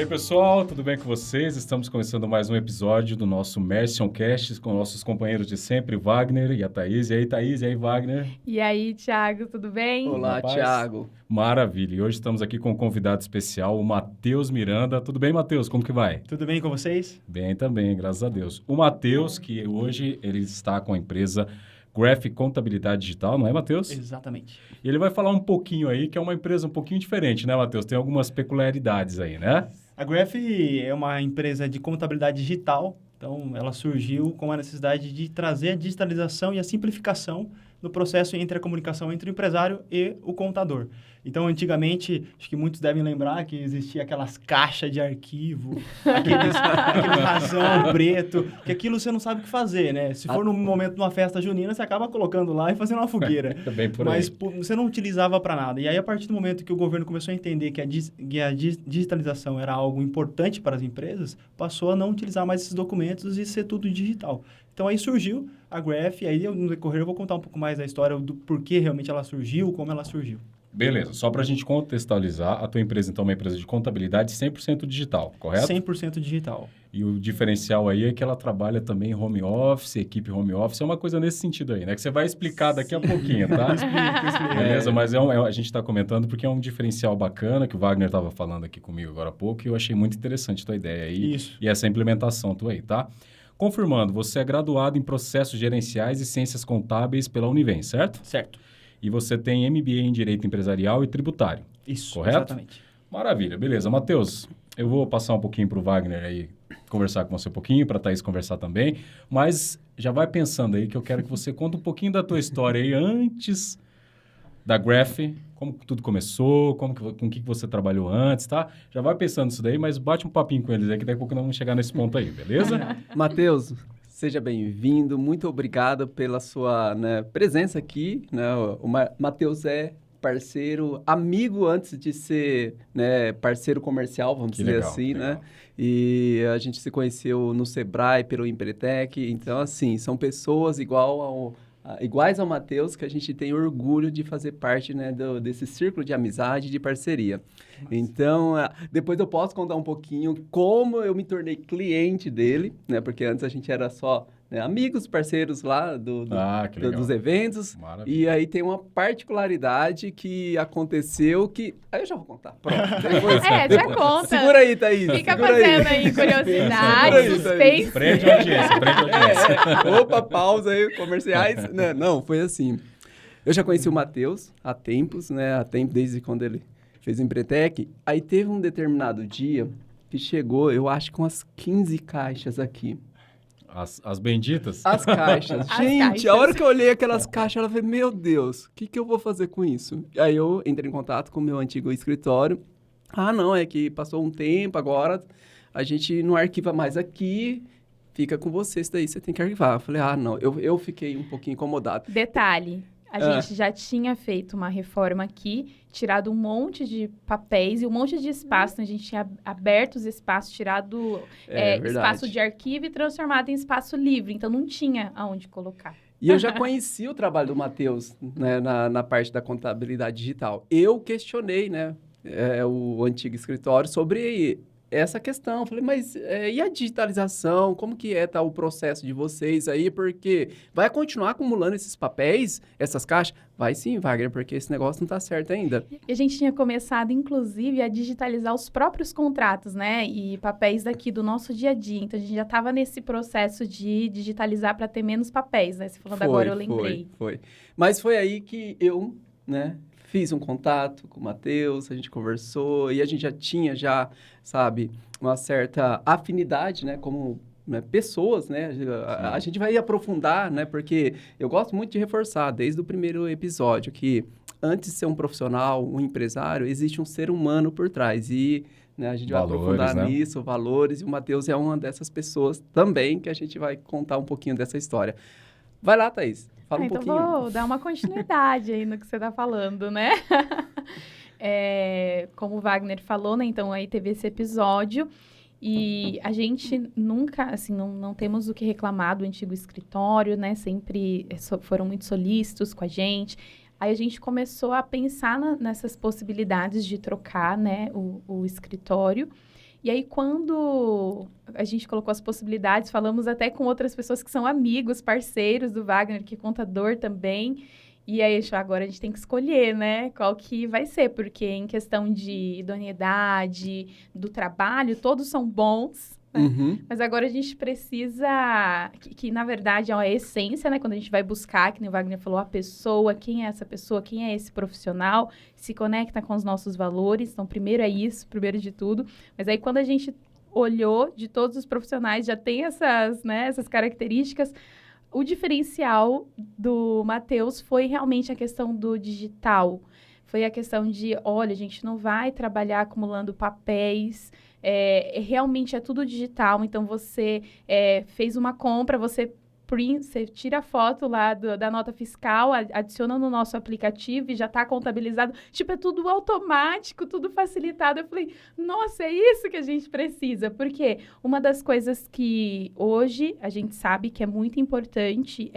aí, pessoal, tudo bem com vocês? Estamos começando mais um episódio do nosso Mersion Cast com nossos companheiros de sempre, Wagner e a Thaís. E aí, Thaís, e aí, Wagner? E aí, Thiago, tudo bem? Olá, Thiago. Maravilha. E hoje estamos aqui com um convidado especial, o Matheus Miranda. Tudo bem, Matheus? Como que vai? Tudo bem com vocês? Bem também, graças a Deus. O Matheus, que hoje ele está com a empresa Graph Contabilidade Digital, não é, Matheus? Exatamente. E ele vai falar um pouquinho aí, que é uma empresa um pouquinho diferente, né, Matheus? Tem algumas peculiaridades aí, né? A Graph é uma empresa de contabilidade digital, então ela surgiu com a necessidade de trazer a digitalização e a simplificação no processo entre a comunicação entre o empresário e o contador. Então, antigamente, acho que muitos devem lembrar que existia aquelas caixas de arquivo, aquele rasão preto, que aquilo você não sabe o que fazer, né? Se for no momento de uma festa junina, você acaba colocando lá e fazendo uma fogueira. Também por Mas aí. você não utilizava para nada. E aí, a partir do momento que o governo começou a entender que a digitalização era algo importante para as empresas, passou a não utilizar mais esses documentos e ser tudo digital. Então, aí surgiu a Graph, e aí no decorrer eu vou contar um pouco mais da história do porquê realmente ela surgiu, como ela surgiu. Beleza, só para a gente contextualizar, a tua empresa, então, é uma empresa de contabilidade 100% digital, correto? 100% digital. E o diferencial aí é que ela trabalha também em home office, equipe home office, é uma coisa nesse sentido aí, né? Que você vai explicar daqui a pouquinho, tá? Explica. Beleza, mas a gente está comentando porque é um diferencial bacana que o Wagner estava falando aqui comigo agora há pouco e eu achei muito interessante a tua ideia aí. Isso. E essa implementação tua aí, tá? Confirmando, você é graduado em processos gerenciais e ciências contábeis pela Univem, certo? Certo. E você tem MBA em Direito Empresarial e Tributário. Isso, correto? Exatamente. Maravilha, beleza. Matheus, eu vou passar um pouquinho para o Wagner aí conversar com você um pouquinho, para a Thaís conversar também, mas já vai pensando aí que eu quero que você conte um pouquinho da tua história aí antes da Graph, como tudo começou, com o que você trabalhou antes, tá? Já vai pensando nisso daí, mas bate um papinho com eles aí que daqui a pouco nós vamos chegar nesse ponto aí, beleza? Matheus, seja bem-vindo. Muito obrigado pela sua presença aqui. Né? O Matheus é parceiro, amigo antes de ser parceiro comercial, vamos dizer legal, assim, legal. né? E a gente se conheceu no Sebrae, pelo Empretec. Então, assim, são pessoas iguais ao Matheus que a gente tem orgulho de fazer parte, né, desse círculo de amizade e de parceria. Nossa. Então, depois eu posso contar um pouquinho como eu me tornei cliente dele, né? Porque antes a gente era só amigos, parceiros lá dos eventos. Maravilha. E aí tem uma particularidade que aconteceu que... Aí eu já vou contar. Pronto. Depois, já conta. Segura aí, Thaís. Fica fazendo aí curiosidade, suspense. Prende a audiência. Opa, pausa aí, comerciais. Não, foi assim. Eu já conheci o Matheus há tempos, né? Há tempo, desde quando ele fez o Empretec. Aí teve um determinado dia que chegou, eu acho, com umas 15 caixas aqui. As benditas? As caixas. Gente, a hora que eu olhei aquelas caixas, ela falou, meu Deus, o que eu vou fazer com isso? Aí eu entrei em contato com o meu antigo escritório. Ah, não, é que passou um tempo, agora a gente não arquiva mais aqui, fica com você, isso daí você tem que arquivar. Eu falei, não, eu fiquei um pouquinho incomodado. Detalhe, a gente já tinha feito uma reforma aqui, tirado um monte de papéis e um monte de espaço. A gente tinha aberto os espaços, tirado espaço de arquivo e transformado em espaço livre. Então, não tinha aonde colocar. E eu já conheci o trabalho do Matheus, né, na parte da contabilidade digital. Eu questionei, né, o antigo escritório sobre essa questão. Falei, mas e a digitalização? Como que tá o processo de vocês aí? Porque vai continuar acumulando esses papéis, essas caixas? Vai sim, Wagner, porque esse negócio não tá certo ainda. E a gente tinha começado, inclusive, a digitalizar os próprios contratos, né? E papéis daqui do nosso dia a dia. Então, a gente já estava nesse processo de digitalizar para ter menos papéis, né? Você falando agora, eu lembrei. Foi. Mas foi aí que eu, né, fiz um contato com o Matheus, a gente conversou e a gente já tinha, sabe, uma certa afinidade, né, como pessoas, né, a gente vai aprofundar, né, porque eu gosto muito de reforçar desde o primeiro episódio que antes de ser um profissional, um empresário, existe um ser humano por trás e né, a gente vai aprofundar nisso, valores, e o Matheus é uma dessas pessoas também que a gente vai contar um pouquinho dessa história. Vai lá, Thaís. Fala um pouquinho. Então, vou dar uma continuidade aí no que você está falando, né? Como o Wagner falou, né? Então, aí teve esse episódio e a gente nunca, assim, não temos o que reclamar do antigo escritório, né? Sempre foram muito solícitos com a gente. Aí a gente começou a pensar nessas possibilidades de trocar, né, o escritório. E aí, quando a gente colocou as possibilidades, falamos até com outras pessoas que são amigos, parceiros do Wagner, que é contador também. E aí, agora a gente tem que escolher, né? Qual que vai ser, porque em questão de idoneidade, do trabalho, todos são bons. Uhum. Mas agora a gente precisa, que na verdade é a essência, né? Quando a gente vai buscar, que nem o Wagner falou, a pessoa, quem é essa pessoa, quem é esse profissional, se conecta com os nossos valores. Então, primeiro é isso, primeiro de tudo. Mas aí, quando a gente olhou de todos os profissionais, já tem essas características. O diferencial do Matheus foi realmente a questão do digital. Foi a questão de, olha, a gente não vai trabalhar acumulando papéis, realmente é tudo digital. Então, você fez uma compra, você tira a foto lá da nota fiscal, adiciona no nosso aplicativo e já está contabilizado. Tipo, é tudo automático, tudo facilitado. Eu falei, nossa, é isso que a gente precisa. Porque uma das coisas que hoje a gente sabe que é muito importante,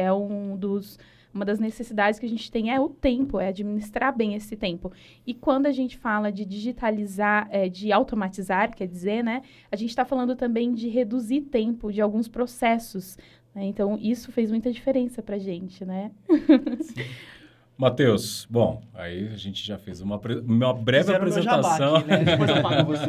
uma das necessidades que a gente tem é o tempo, é administrar bem esse tempo. E quando a gente fala de digitalizar, de automatizar, quer dizer, né? A gente está falando também de reduzir tempo de alguns processos. Então, isso fez muita diferença pra gente, né? Matheus, bom, aí a gente já fez uma breve Fizeram apresentação. Aqui, né? Depois eu pago você.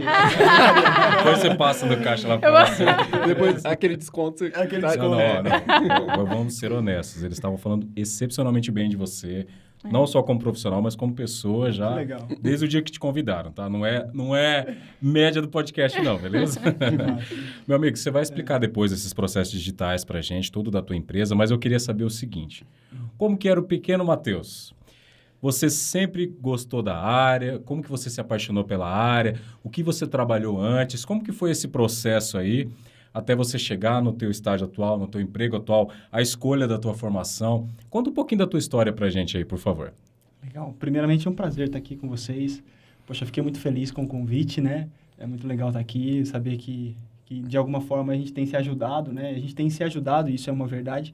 Depois você passa no caixa lá para você. Depois, aquele desconto. Não. Vamos ser honestos. Eles estavam falando excepcionalmente bem de você. Não só como profissional, mas como pessoa já. Legal. Desde o dia que te convidaram, tá? Não é média do podcast, não, beleza? Meu amigo, você vai explicar depois esses processos digitais pra gente, tudo da tua empresa, mas eu queria saber o seguinte. Como que era o pequeno Matheus? Você sempre gostou da área? Como que você se apaixonou pela área? O que você trabalhou antes? Como que foi esse processo aí? Até você chegar no teu estágio atual, no teu emprego atual, a escolha da tua formação. Conta um pouquinho da tua história pra gente aí, por favor. Legal. Primeiramente, é um prazer estar aqui com vocês. Poxa, fiquei muito feliz com o convite, né? É muito legal estar aqui, saber que de alguma forma a gente tem se ajudado, né? A gente tem se ajudado, e isso é uma verdade.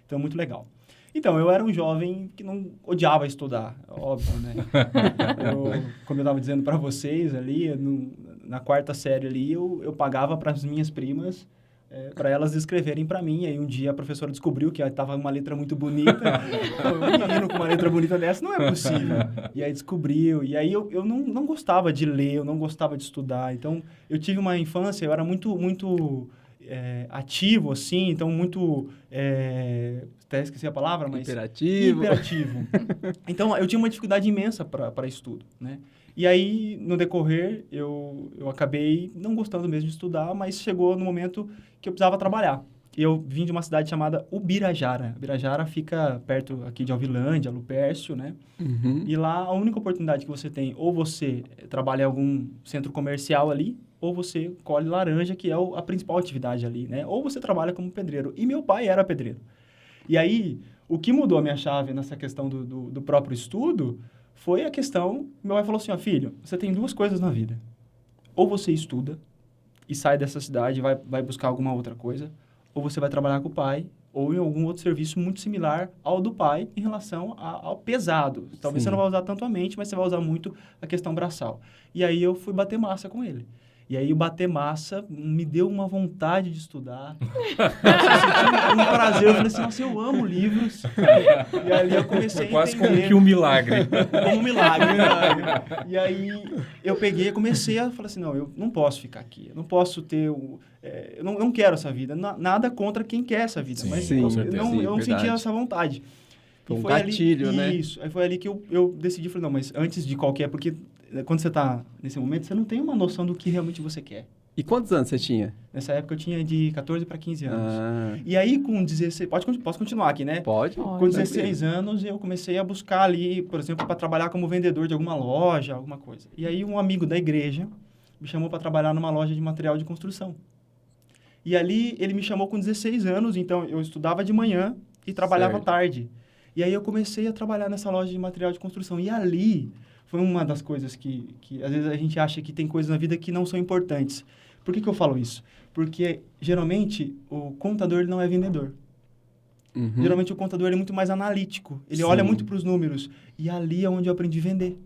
Então, é muito legal. Então, eu era um jovem que não odiava estudar, óbvio, né? Como eu estava dizendo para vocês ali, na quarta série ali, eu pagava para as minhas primas, para elas escreverem para mim. Aí um dia a professora descobriu que estava uma letra muito bonita. Um menino com uma letra bonita dessa não é possível. E aí descobriu. E aí eu não gostava de ler, eu não gostava de estudar. Então, eu tive uma infância, eu era muito ativo, assim, então muito... até esqueci a palavra, mas... Hiperativo. Então, eu tinha uma dificuldade imensa para estudo, né? E aí, no decorrer, eu acabei não gostando mesmo de estudar, mas chegou no momento que eu precisava trabalhar. E eu vim de uma cidade chamada Ubirajara. Ubirajara fica perto aqui de Alvilândia, Lupércio, né? Uhum. E lá, a única oportunidade que você tem, ou você trabalha em algum centro comercial ali, ou você colhe laranja, que é a principal atividade ali, né? Ou você trabalha como pedreiro. E meu pai era pedreiro. E aí, o que mudou a minha chave nessa questão do próprio estudo foi a questão... Meu pai falou assim, filho, você tem duas coisas na vida. Ou você estuda e sai dessa cidade e vai buscar alguma outra coisa, ou você vai trabalhar com o pai, ou em algum outro serviço muito similar ao do pai em relação ao pesado. Talvez você não vai usar tanto a mente, mas você vai usar muito a questão braçal. E aí eu fui bater massa com ele. E aí o bater massa me deu uma vontade de estudar. Eu senti um prazer. Eu falei assim, nossa, eu amo livros. E ali eu comecei a entender. Quase como que um milagre. Como um milagre. E aí eu peguei e comecei a falar assim, não, eu não posso ficar aqui. Eu não posso ter... eu não quero essa vida. Nada contra quem quer essa vida. Mas sim, eu não sentia essa vontade. Foi um gatilho, ali, né? Isso. Aí foi ali que eu decidi, falei, não, mas antes de qualquer... Porque quando você está nesse momento, você não tem uma noção do que realmente você quer. E quantos anos você tinha? Nessa época eu tinha de 14 para 15 anos. Ah. E aí com 16... Posso continuar aqui, né? Pode. Com 16 anos eu comecei a buscar ali, por exemplo, para trabalhar como vendedor de alguma loja, alguma coisa. E aí um amigo da igreja me chamou para trabalhar numa loja de material de construção. E ali ele me chamou com 16 anos, então eu estudava de manhã e trabalhava à tarde. E aí eu comecei a trabalhar nessa loja de material de construção. E ali foi uma das coisas que às vezes a gente acha que tem coisas na vida que não são importantes. Por que eu falo isso? Porque geralmente o contador ele não é vendedor. Uhum. Geralmente o contador ele é muito mais analítico. Ele Sim. olha muito para os números. E ali é onde eu aprendi a vender.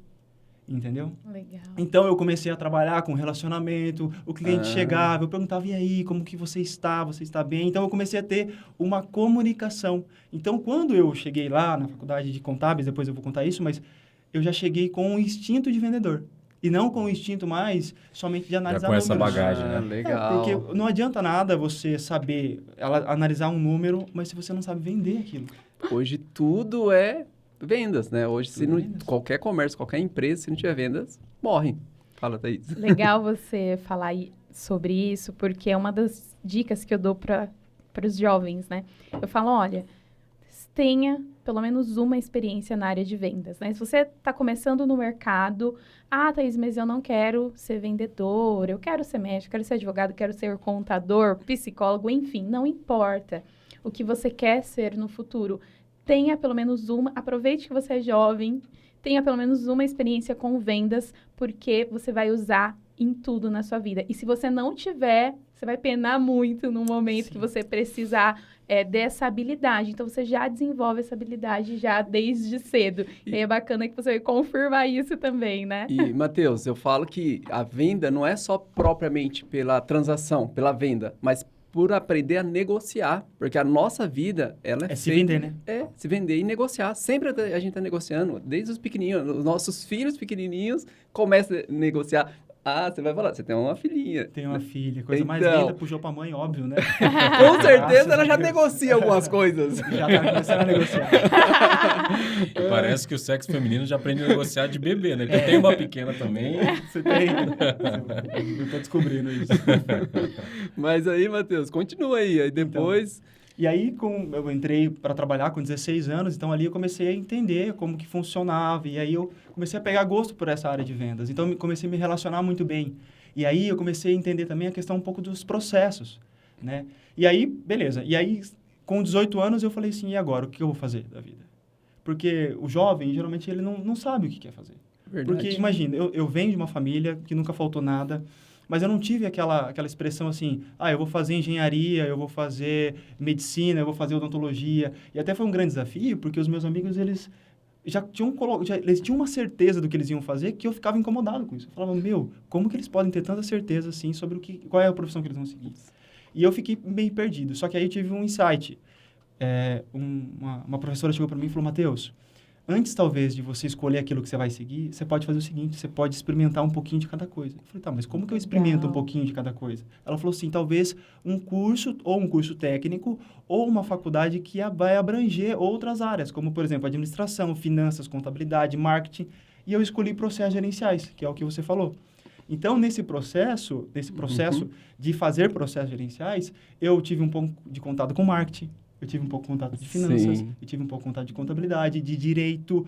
entendeu? Legal. Então, eu comecei a trabalhar com relacionamento, o cliente chegava, eu perguntava, e aí, como que você está? Você está bem? Então, eu comecei a ter uma comunicação. Então, quando eu cheguei lá na faculdade de contábeis, depois eu vou contar isso, mas eu já cheguei com um instinto de vendedor. E não com o instinto mais somente de analisar números. Já com essa bagagem, né? Legal. Porque não adianta nada você saber analisar um número, mas se você não sabe vender aquilo. Hoje tudo é vendas, né? Hoje, qualquer comércio, qualquer empresa, se não tiver vendas, morre. Fala, Thaís. Legal você falar sobre isso, porque é uma das dicas que eu dou para os jovens, né? Eu falo, olha, tenha pelo menos uma experiência na área de vendas, né? Se você está começando no mercado, Thaís, mas eu não quero ser vendedor, eu quero ser médico, quero ser advogado, quero ser contador, psicólogo, enfim, não importa o que você quer ser no futuro. Tenha pelo menos uma, aproveite que você é jovem, tenha pelo menos uma experiência com vendas, porque você vai usar em tudo na sua vida. E se você não tiver, você vai penar muito no momento que você precisar dessa habilidade. Então, você já desenvolve essa habilidade já desde cedo. E é bacana que você vai confirmar isso também, né? E, Matheus, eu falo que a venda não é só propriamente pela transação, pela venda, mas por aprender a negociar, porque a nossa vida, ela é se vender, né? Se vender e negociar. Sempre a gente está negociando, desde os pequenininhos, os nossos filhos pequenininhos começam a negociar. Você vai falar, você tem uma filhinha. Tem uma filha, coisa mais linda, puxou pra mãe, óbvio, né? Com certeza ela já negocia algumas coisas. Já tá começando a negociar. E parece que o sexo feminino já aprende a negociar de bebê, né? Porque tem uma pequena também. Você tem. Eu tô descobrindo isso. Mas aí, Matheus, continua aí. Aí depois... E aí, eu entrei para trabalhar com 16 anos, então ali eu comecei a entender como que funcionava, e aí eu comecei a pegar gosto por essa área de vendas. Então, eu comecei a me relacionar muito bem. E aí, eu comecei a entender também a questão um pouco dos processos, né? E aí, beleza. E aí, com 18 anos, eu falei assim, e agora? O que eu vou fazer da vida? Porque o jovem, geralmente, ele não sabe o que quer fazer. Verdade. Porque, imagina, eu venho de uma família que nunca faltou nada, mas eu não tive aquela expressão assim, eu vou fazer engenharia, eu vou fazer medicina, eu vou fazer odontologia. E até foi um grande desafio, porque os meus amigos, eles eles tinham uma certeza do que eles iam fazer, que eu ficava incomodado com isso. Eu falava, como que eles podem ter tanta certeza assim sobre qual é a profissão que eles vão seguir? E eu fiquei meio perdido. Só que aí eu tive um insight. Uma professora chegou para mim e falou, Matheus, antes, talvez, de você escolher aquilo que você vai seguir, você pode fazer o seguinte, você pode experimentar um pouquinho de cada coisa. Eu falei, mas como que eu experimento um pouquinho de cada coisa? Ela falou assim, talvez um curso técnico ou uma faculdade que vai abranger outras áreas, como, por exemplo, administração, finanças, contabilidade, marketing. E eu escolhi processos gerenciais, que é o que você falou. Então, nesse processo de fazer processos gerenciais, eu tive um pouco de contato com marketing. Eu tive um pouco de contato de finanças, eu tive um pouco de contato de contabilidade, de direito,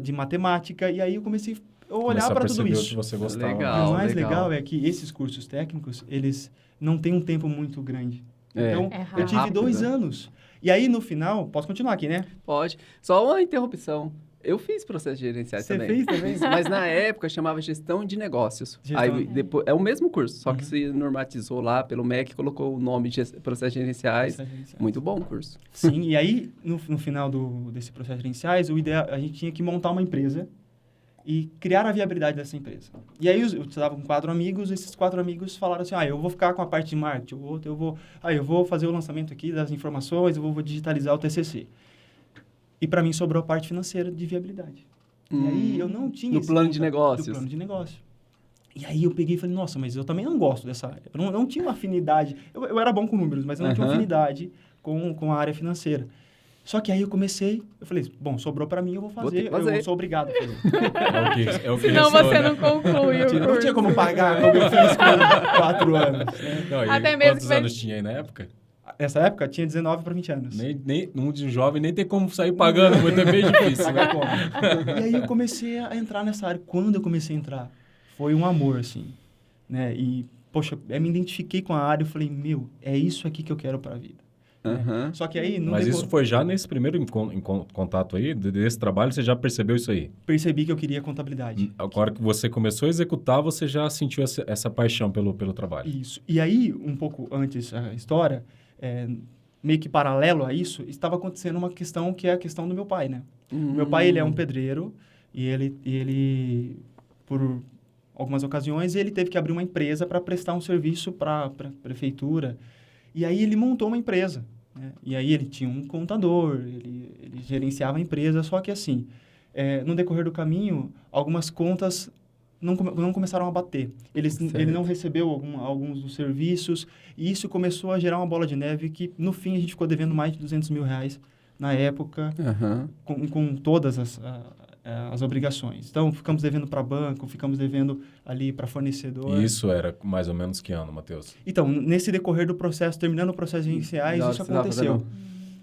de matemática, e aí eu comecei a olhar para tudo isso. Que você gostava. Legal, o mais legal é que esses cursos técnicos, eles não têm um tempo muito grande. Então, eu tive 2 anos. E aí, no final, posso continuar aqui, né? Pode. Só uma interrupção. Eu fiz processos gerenciais também. Você fez também? Mas na época chamava gestão de negócios. Aí depois é o mesmo curso, só que se normatizou lá pelo MEC, colocou o nome de processos gerenciais. Muito bom o curso. Sim, e aí no final desse processo gerenciais, a gente tinha que montar uma empresa e criar a viabilidade dessa empresa. E aí eu estava com 4 amigos, esses 4 amigos falaram assim, eu vou ficar com a parte de marketing, o outro eu vou fazer o lançamento aqui das informações, eu vou digitalizar o TCC. E para mim sobrou a parte financeira de viabilidade. E aí eu não tinha... No plano de negócios. Do plano de negócio. E aí eu peguei e falei, nossa, mas eu também não gosto dessa área. Eu não tinha uma afinidade. Eu era bom com números, mas eu não tinha uma afinidade com a área financeira. Só que aí eu falei, bom, sobrou para mim, eu vou fazer. Eu sou obrigado a fazer. É o que Senão você não conclui o curso. Não tinha como pagar como eu fiz com 4 anos. Né? Não, até mesmo quantos anos tinha aí na época? Nessa época, tinha 19 para 20 anos. Um de jovem nem tem como sair pagando, muito é bem difícil. Pagar como. E aí eu comecei a entrar nessa área. Quando eu comecei a entrar, foi um amor, assim. Né? E, poxa, eu me identifiquei com a área e falei, é isso aqui que eu quero para a vida. Né? Só que aí... Mas isso foi já nesse primeiro contato aí, desse trabalho, você já percebeu isso aí? Percebi que eu queria contabilidade. Agora que você começou a executar, você já sentiu essa paixão pelo trabalho. Isso. E aí, um pouco antes da história... meio que paralelo a isso, estava acontecendo uma questão que é a questão do meu pai, né? Meu pai, ele é um pedreiro, E ele, por algumas ocasiões, ele teve que abrir uma empresa para prestar um serviço para a prefeitura. E aí ele montou uma empresa, né? E aí ele tinha um contador, ele gerenciava a empresa, só que assim, no decorrer do caminho, algumas contas não começaram a bater. Ele não recebeu alguns dos serviços, e isso começou a gerar uma bola de neve que, no fim, a gente ficou devendo mais de R$200 mil na época, com todas as obrigações. Então, ficamos devendo para banco, ficamos devendo ali para fornecedor. E isso era mais ou menos que ano, Matheus? Então, nesse decorrer do processo, terminando o processo iniciais, isso aconteceu.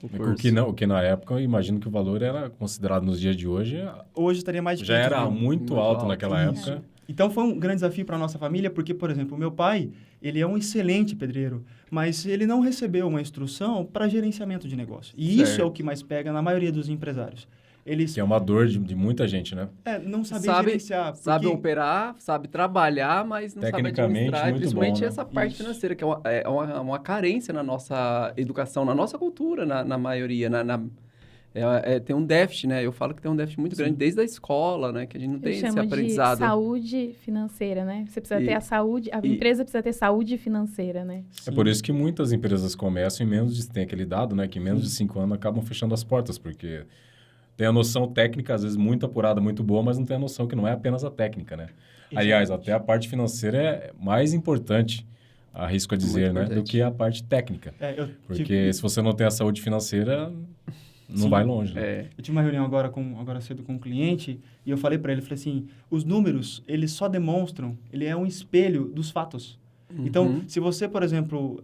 O que na época, eu imagino que o valor era considerado nos dias de hoje... Hoje estaria mais de já era muito alto naquela época. Então, foi um grande desafio para a nossa família, porque, por exemplo, o meu pai, ele é um excelente pedreiro, mas ele não recebeu uma instrução para gerenciamento de negócio. E isso é o que mais pega na maioria dos empresários. Que é uma dor de muita gente, né? Não saber gerenciar. Porque... Sabe operar, sabe trabalhar, mas não sabe administrar. Principalmente bom, né? essa parte financeira, que é uma carência na nossa educação, na nossa cultura, na maioria. Tem um déficit, né? Eu falo que tem um déficit muito grande desde a escola, né? Que a gente não tem esse aprendizado. De saúde financeira, né? Você precisa ter a saúde... A empresa precisa ter saúde financeira, né? Sim. É por isso que muitas empresas começam tem aquele dado, né? Que em menos de 5 anos acabam fechando as portas, porque... Tem a noção técnica, às vezes, muito apurada, muito boa, mas não tem a noção que não é apenas a técnica, né? Exatamente. Aliás, até a parte financeira é mais importante, arrisco a dizer, né? Do que a parte técnica. Porque se você não tem a saúde financeira, não vai longe. Né? Eu tive uma reunião agora cedo com um cliente e eu falei para ele, falei assim, os números, eles só demonstram, ele é um espelho dos fatos. Então, se você, por exemplo...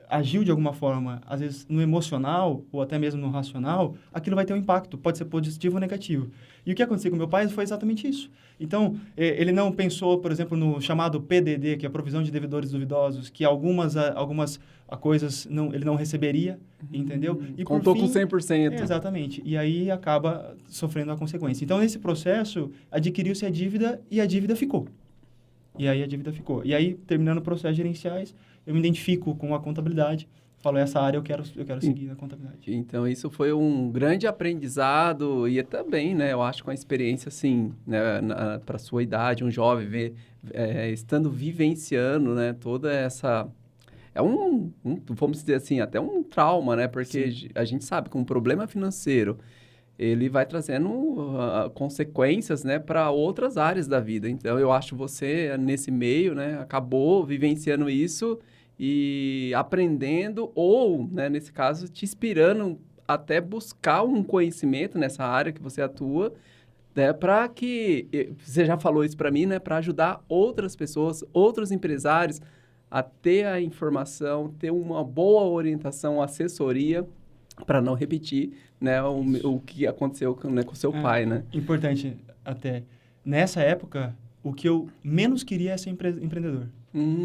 agiu de alguma forma, às vezes no emocional ou até mesmo no racional, aquilo vai ter um impacto, pode ser positivo ou negativo. E o que aconteceu com meu pai foi exatamente isso. Então, ele não pensou, por exemplo, no chamado PDD, que é a provisão de devedores duvidosos, que algumas coisas ele não receberia, entendeu? E contou com 100%. Exatamente. E aí acaba sofrendo a consequência. Então, nesse processo, adquiriu-se a dívida e a dívida ficou. E aí, terminando o processo gerenciais, eu me identifico com a contabilidade, falo, essa área eu quero seguir na contabilidade. Então, isso foi um grande aprendizado e também, né, eu acho, com a experiência, assim, né, para a sua idade, um jovem, estando vivenciando, né, toda essa... vamos dizer assim, até um trauma, né, porque a gente sabe que um problema financeiro, ele vai trazendo consequências, né, para outras áreas da vida. Então, eu acho você, nesse meio, né, acabou vivenciando isso e aprendendo ou, né, nesse caso, te inspirando até buscar um conhecimento nessa área que você atua, né, para que, você já falou isso para mim, né, para ajudar outras pessoas, outros empresários a ter a informação, ter uma boa orientação, assessoria, para não repetir, né, o que aconteceu com o seu pai, né? Importante até. Nessa época, o que eu menos queria é ser empreendedor.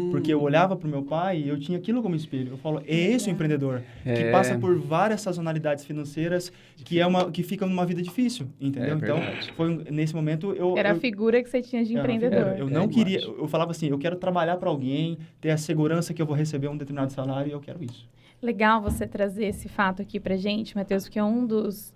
Porque eu olhava para o meu pai e eu tinha aquilo como espelho. Eu falo, é esse o empreendedor, que passa por várias sazonalidades financeiras, que fica numa vida difícil, entendeu? Então, nesse momento... Era a figura que você tinha de empreendedor. Eu não queria... Eu falava assim, eu quero trabalhar para alguém, ter a segurança que eu vou receber um determinado salário e eu quero isso. Legal você trazer esse fato aqui pra gente, Matheus, porque um dos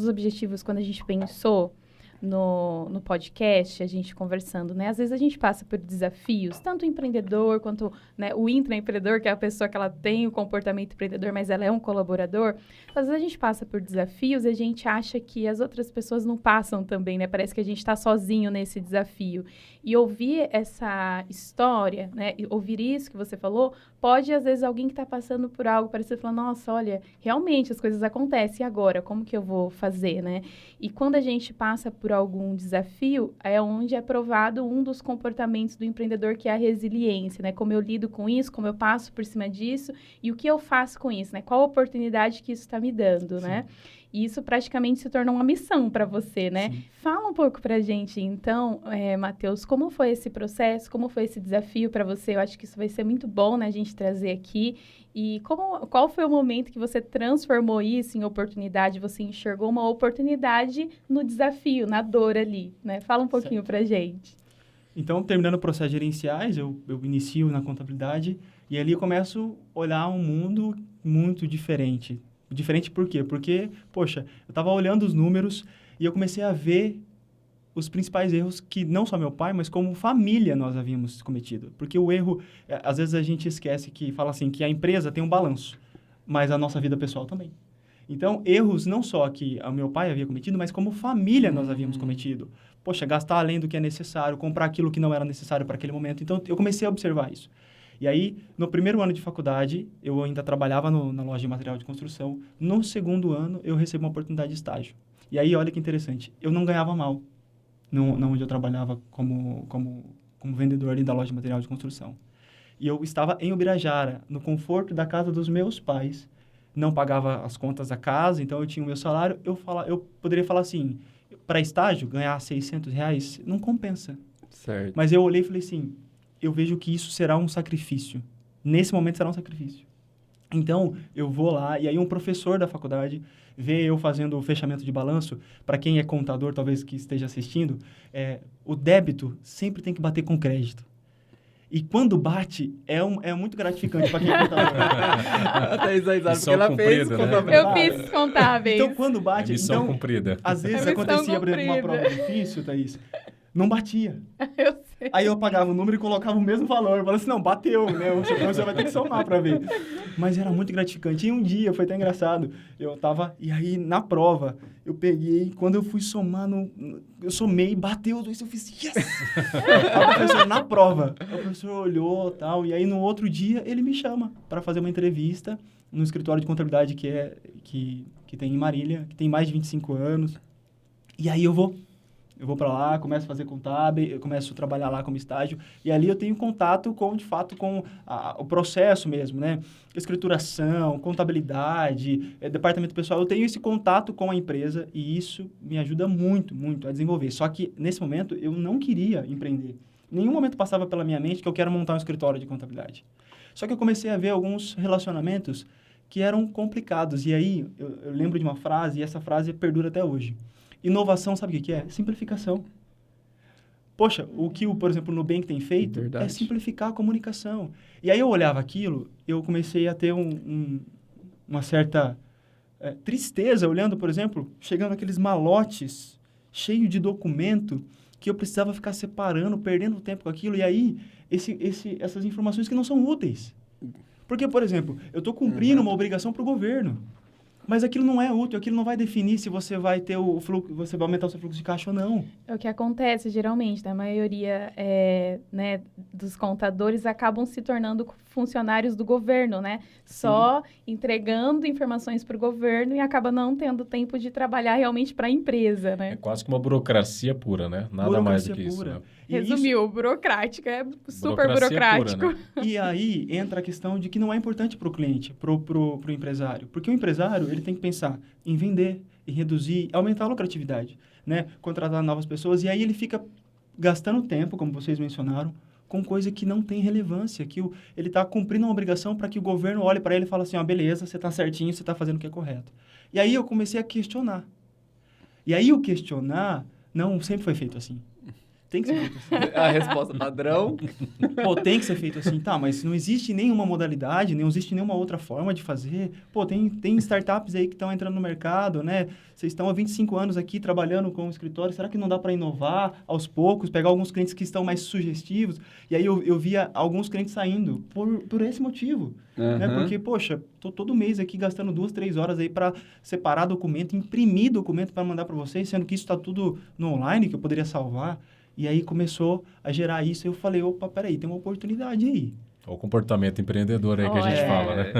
objetivos quando a gente pensou no podcast, a gente conversando, né? Às vezes a gente passa por desafios, tanto o empreendedor quanto, né, o intraempreendedor, que é a pessoa que ela tem o comportamento empreendedor, mas ela é um colaborador. Às vezes a gente passa por desafios e a gente acha que as outras pessoas não passam também, né? Parece que a gente está sozinho nesse desafio. E ouvir essa história, né? E ouvir isso que você falou, pode, às vezes, alguém que está passando por algo parecer falar, nossa, olha, realmente as coisas acontecem, e agora? Como que eu vou fazer, né? E quando a gente passa por algum desafio, é onde é provado um dos comportamentos do empreendedor, que é a resiliência, né? Como eu lido com isso, como eu passo por cima disso e o que eu faço com isso, né? Qual a oportunidade que isso está me dando, né? E isso praticamente se tornou uma missão para você, né? Sim. Fala um pouco pra gente, então, Matheus, como foi esse processo, como foi esse desafio para você? Eu acho que isso vai ser muito bom, né, a gente trazer aqui. E qual foi o momento que você transformou isso em oportunidade? Você enxergou uma oportunidade no desafio, na dor ali, né? Fala um pouquinho pra gente. Então, terminando o processo gerenciais, eu inicio na contabilidade e ali eu começo a olhar um mundo muito diferente. Diferente por quê? Porque, poxa, eu estava olhando os números e eu comecei a ver os principais erros que não só meu pai, mas como família nós havíamos cometido. Porque o erro, às vezes a gente esquece que fala assim, que a empresa tem um balanço, mas a nossa vida pessoal também. Então, erros não só que o meu pai havia cometido, mas como família nós havíamos cometido. Poxa, gastar além do que é necessário, comprar aquilo que não era necessário para aquele momento. Então, eu comecei a observar isso. E aí, no primeiro ano de faculdade, eu ainda trabalhava na loja de material de construção. No segundo ano, eu recebi uma oportunidade de estágio. E aí, olha que interessante, eu não ganhava mal onde eu trabalhava como vendedor ali da loja de material de construção. E eu estava em Ubirajara, no conforto da casa dos meus pais, não pagava as contas da casa, então eu tinha o meu salário, eu poderia falar assim, para estágio, ganhar R$600 não compensa. Certo. Mas eu olhei e falei assim, eu vejo que isso será um sacrifício. Nesse momento será um sacrifício. Então, eu vou lá, e aí um professor da faculdade vê eu fazendo o fechamento de balanço. Para quem é contador, talvez que esteja assistindo, o débito sempre tem que bater com crédito. E quando bate, é muito gratificante para quem é contador. Até risaram, porque ela fez contabilidade. Eu fiz contábeis. Então, quando bate... Missão cumprida. Às vezes Missão acontecia, por exemplo, uma cumprida. prova difícil, Thaís, não batia. Eu sei. Aí eu apagava o número e colocava o mesmo valor. Eu falava assim, não, bateu, né? Você vai ter que somar para ver. Mas era muito gratificante. E um dia, foi até engraçado, e aí na prova, eu peguei, quando eu fui somar, eu somei, bateu, eu fiz, yes! Aí o professor, na prova, o professor olhou e tal, e aí no outro dia, ele me chama para fazer uma entrevista no escritório de contabilidade que tem em Marília, que tem mais de 25 anos. E aí eu vou para lá, começo a fazer contábil, eu começo a trabalhar lá como estágio, e ali eu tenho contato com o processo mesmo, né? Escrituração, contabilidade, departamento pessoal, eu tenho esse contato com a empresa e isso me ajuda muito, muito a desenvolver. Só que, nesse momento, eu não queria empreender. Em nenhum momento passava pela minha mente que eu quero montar um escritório de contabilidade. Só que eu comecei a ver alguns relacionamentos que eram complicados, e aí eu lembro de uma frase, e essa frase perdura até hoje. Inovação, sabe o que é? Simplificação. Poxa, o que, por exemplo, o Nubank tem feito é simplificar a comunicação. E aí eu olhava aquilo, eu comecei a ter uma certa tristeza, olhando, por exemplo, chegando aqueles malotes cheios de documento que eu precisava ficar separando, perdendo tempo com aquilo. E aí, essas informações que não são úteis. Porque, por exemplo, eu estou cumprindo uma obrigação para o governo. Mas aquilo não é útil, aquilo não vai definir se você vai ter o fluxo, você vai aumentar o seu fluxo de caixa ou não. É o que acontece, geralmente, a maioria né, dos contadores acabam se tornando funcionários do governo, né? Só entregando informações para o governo e acaba não tendo tempo de trabalhar realmente para a empresa, né? É quase que uma burocracia pura, né? Nada mais do que isso, né? Resumiu, burocrática, é super burocrático. Pura, né? E aí entra a questão de que não é importante para o cliente, pro empresário. Porque o empresário, ele tem que pensar em vender, em reduzir, aumentar a lucratividade, né? Contratar novas pessoas. E aí ele fica gastando tempo, como vocês mencionaram, com coisa que não tem relevância, que ele está cumprindo uma obrigação para que o governo olhe para ele e fale assim, beleza, você está certinho, você está fazendo o que é correto. E aí eu comecei a questionar. E aí o questionar não sempre foi feito assim. Tem que ser feito assim. A resposta padrão. Pô, tem que ser feito assim. Tá, mas não existe nenhuma modalidade, não existe nenhuma outra forma de fazer. Pô, tem startups aí que estão entrando no mercado, né? Vocês estão há 25 anos aqui trabalhando com o escritório. Será que não dá para inovar aos poucos, pegar alguns clientes que estão mais sugestivos? E aí eu via alguns clientes saindo por esse motivo. Né? Porque, poxa, tô todo mês aqui gastando 2, 3 horas aí para separar documento, imprimir documento para mandar para vocês, sendo que isso está tudo no online, que eu poderia salvar. E aí começou a gerar isso, e eu falei, opa, peraí, tem uma oportunidade aí. O comportamento empreendedor aí que a gente fala, né?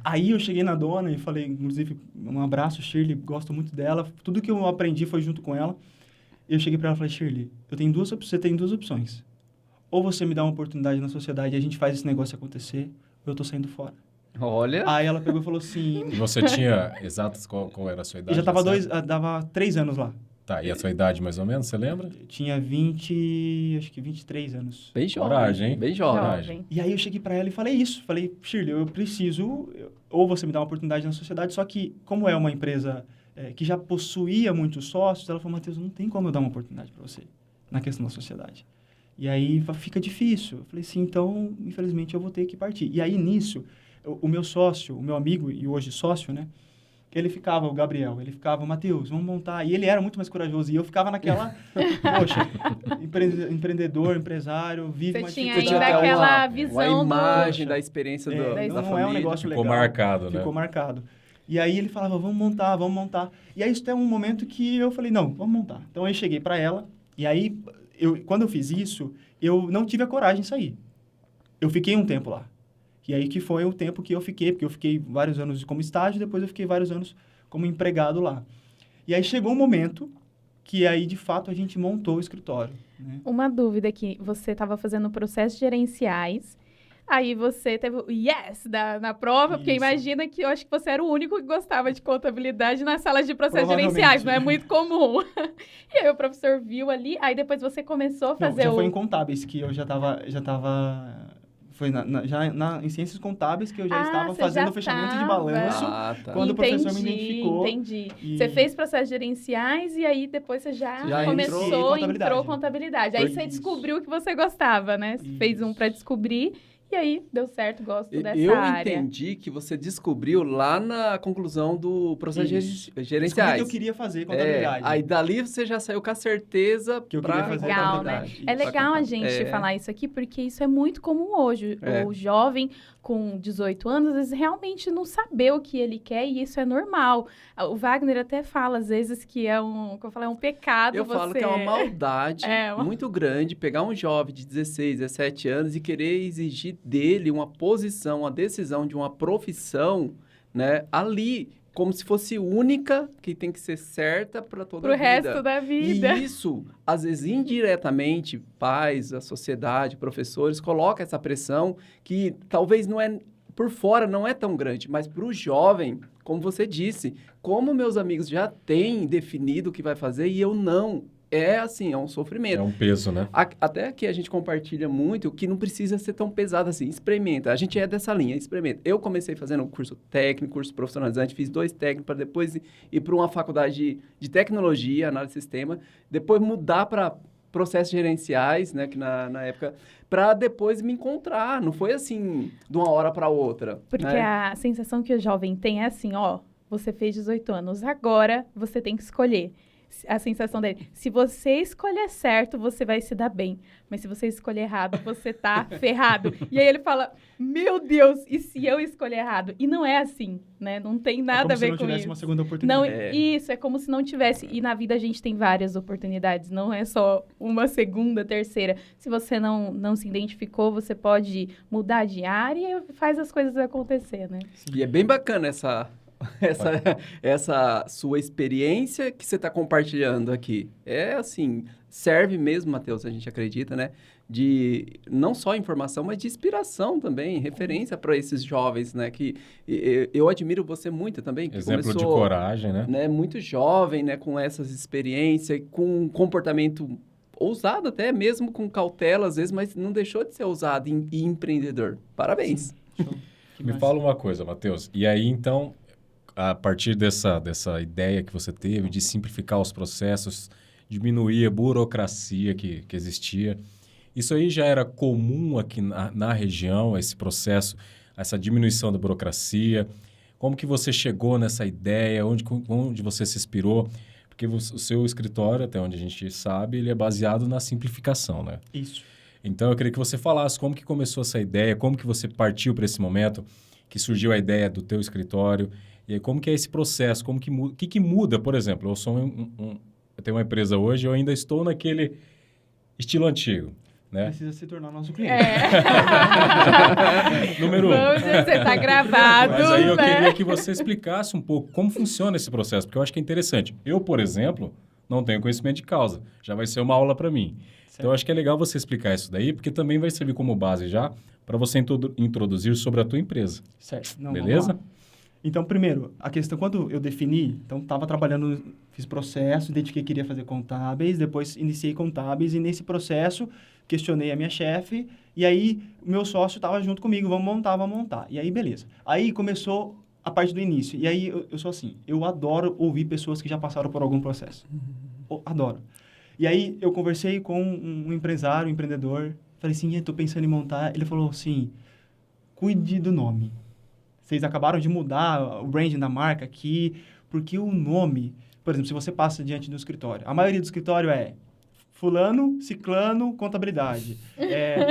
Aí eu cheguei na dona e falei, inclusive, um abraço, Shirley, gosto muito dela. Tudo que eu aprendi foi junto com ela. Eu cheguei para ela e falei, Shirley, você tem 2 opções. Ou você me dá uma oportunidade na sociedade e a gente faz esse negócio acontecer, ou eu tô saindo fora. Olha. Aí ela pegou e falou assim... E você tinha exatos qual era a sua idade? Eu já dava 3 anos lá. Tá, e a sua idade mais ou menos, você lembra? Eu tinha 23 anos. Bem jovem. Coragem, hein? Bem jovem. E aí eu cheguei para ela e falei isso. Falei, Shirley, eu preciso... Ou você me dá uma oportunidade na sociedade, só que como é uma empresa que já possuía muitos sócios, ela falou, Matheus, não tem como eu dar uma oportunidade para você na questão da sociedade. E aí fica difícil. Eu falei assim, então, infelizmente, eu vou ter que partir. E aí, nisso, o meu sócio, o meu amigo e hoje sócio, né? ele ficava, o Gabriel, ele ficava, Matheus, vamos montar. E ele era muito mais corajoso. E eu ficava naquela, poxa, empreendedor, empresário, vive uma Você tinha dificuldade. ainda aquela visão uma imagem do... da experiência da não família. é um negócio legal. Ficou marcado, né? Ficou marcado. E aí ele falava, vamos montar. E aí isso é um momento que eu falei, não, vamos montar. Então eu cheguei para ela, e aí, quando eu fiz isso, eu não tive a coragem de sair. Eu fiquei um tempo lá. E aí que foi o tempo que eu fiquei, porque eu fiquei vários anos como estágio, depois eu fiquei vários anos como empregado lá. E aí chegou um momento que aí, de fato, a gente montou o escritório. Né? Uma dúvida aqui, você estava fazendo processos gerenciais, aí você teve o yes na prova, porque Isso. imagina que eu acho que você era o único que gostava de contabilidade nas salas de processos gerenciais, não é muito comum. E aí o professor viu ali, aí depois você começou a fazer já foi em contábeis que eu já tava foi em ciências contábeis que eu já estava fazendo o fechamento de balanço quando o professor me identificou. Entendi. Você fez processos gerenciais e aí depois você já entrou contabilidade. Aí você descobriu que você gostava, né? Você fez um para descobrir. E aí, deu certo, gosto dessa área. Eu entendi que você descobriu lá na conclusão do processo gerenciais. Descobri que eu queria fazer contabilidade. Aí dali você já saiu com a certeza que eu queria fazer contabilidade. Né? É legal a gente falar isso aqui, porque isso é muito comum hoje. O jovem com 18 anos, às vezes, realmente não saber o que ele quer, e isso é normal. O Wagner até fala, às vezes, que é um pecado. Eu falo que é uma maldade muito grande pegar um jovem de 16, 17 anos e querer exigir dele uma posição, uma decisão de uma profissão, né, ali, como se fosse única, que tem que ser certa para toda a vida. Pro resto da vida. E isso, às vezes, indiretamente, pais, a sociedade, professores, colocam essa pressão que talvez não é, por fora não é tão grande, mas para o jovem, como você disse, como meus amigos já têm definido o que vai fazer e eu não, é um sofrimento. É um peso, né? Até que a gente compartilha muito que não precisa ser tão pesado assim. Experimenta. A gente é dessa linha, experimenta. Eu comecei fazendo um curso técnico, curso profissionalizante, fiz 2 técnicos para depois ir para uma faculdade de tecnologia, análise de sistema, depois mudar para processos gerenciais, né, que na época, para depois me encontrar. Não foi assim, de uma hora para outra. Porque a sensação que o jovem tem é assim, você fez 18 anos, agora você tem que escolher. A sensação dele, se você escolher certo, você vai se dar bem. Mas se você escolher errado, você tá ferrado. E aí ele fala, meu Deus, e se eu escolher errado? E não é assim, né? Não tem nada a ver com isso. É como se não tivesse uma segunda oportunidade. Isso, é como se não tivesse. E na vida a gente tem várias oportunidades, não é só uma segunda, terceira. Se você não se identificou, você pode mudar de área e faz as coisas acontecer, né? Sim. E é bem bacana essa sua experiência que você está compartilhando aqui. Serve mesmo, Matheus, a gente acredita, né? De não só informação, mas de inspiração também, referência para esses jovens, né? Que eu admiro você muito também. Que exemplo de coragem, né? Muito jovem, né? Com essas experiências, com um comportamento ousado até, mesmo com cautela às vezes, mas não deixou de ser ousado e empreendedor. Parabéns. Me fala uma coisa, Matheus. E aí, então, a partir dessa ideia que você teve de simplificar os processos, diminuir a burocracia que existia, isso aí já era comum aqui na região, esse processo, essa diminuição da burocracia? Como que você chegou nessa ideia? Onde você se inspirou? Porque o seu escritório, até onde a gente sabe, ele é baseado na simplificação, né? Isso. Então, eu queria que você falasse como que começou essa ideia, como que você partiu para esse momento, que surgiu a ideia do teu escritório. E aí, como que é esse processo? O que muda? Por exemplo, eu sou eu tenho uma empresa hoje, eu ainda estou naquele estilo antigo, né? Precisa se tornar nosso cliente. Número 1. Você está gravado, Mas aí eu queria que você explicasse um pouco como funciona esse processo, porque eu acho que é interessante. Eu, por exemplo, não tenho conhecimento de causa. Já vai ser uma aula para mim. Certo. Então, eu acho que é legal você explicar isso daí, porque também vai servir como base já para você introduzir sobre a tua empresa. Certo. Beleza? Então, primeiro, a questão, quando eu defini, então estava trabalhando, fiz processo, identifiquei que queria fazer contábeis, depois iniciei contábeis e nesse processo questionei a minha chefe e aí o meu sócio estava junto comigo, vamos montar. E aí, beleza. Aí começou a parte do início. E aí eu sou assim, eu adoro ouvir pessoas que já passaram por algum processo. Adoro. E aí eu conversei com um empresário, um empreendedor, falei assim, estou pensando em montar. Ele falou assim, cuide do nome. Vocês acabaram de mudar o branding da marca aqui, porque o nome... Por exemplo, se você passa diante do escritório, a maioria do escritório é fulano, ciclano, contabilidade.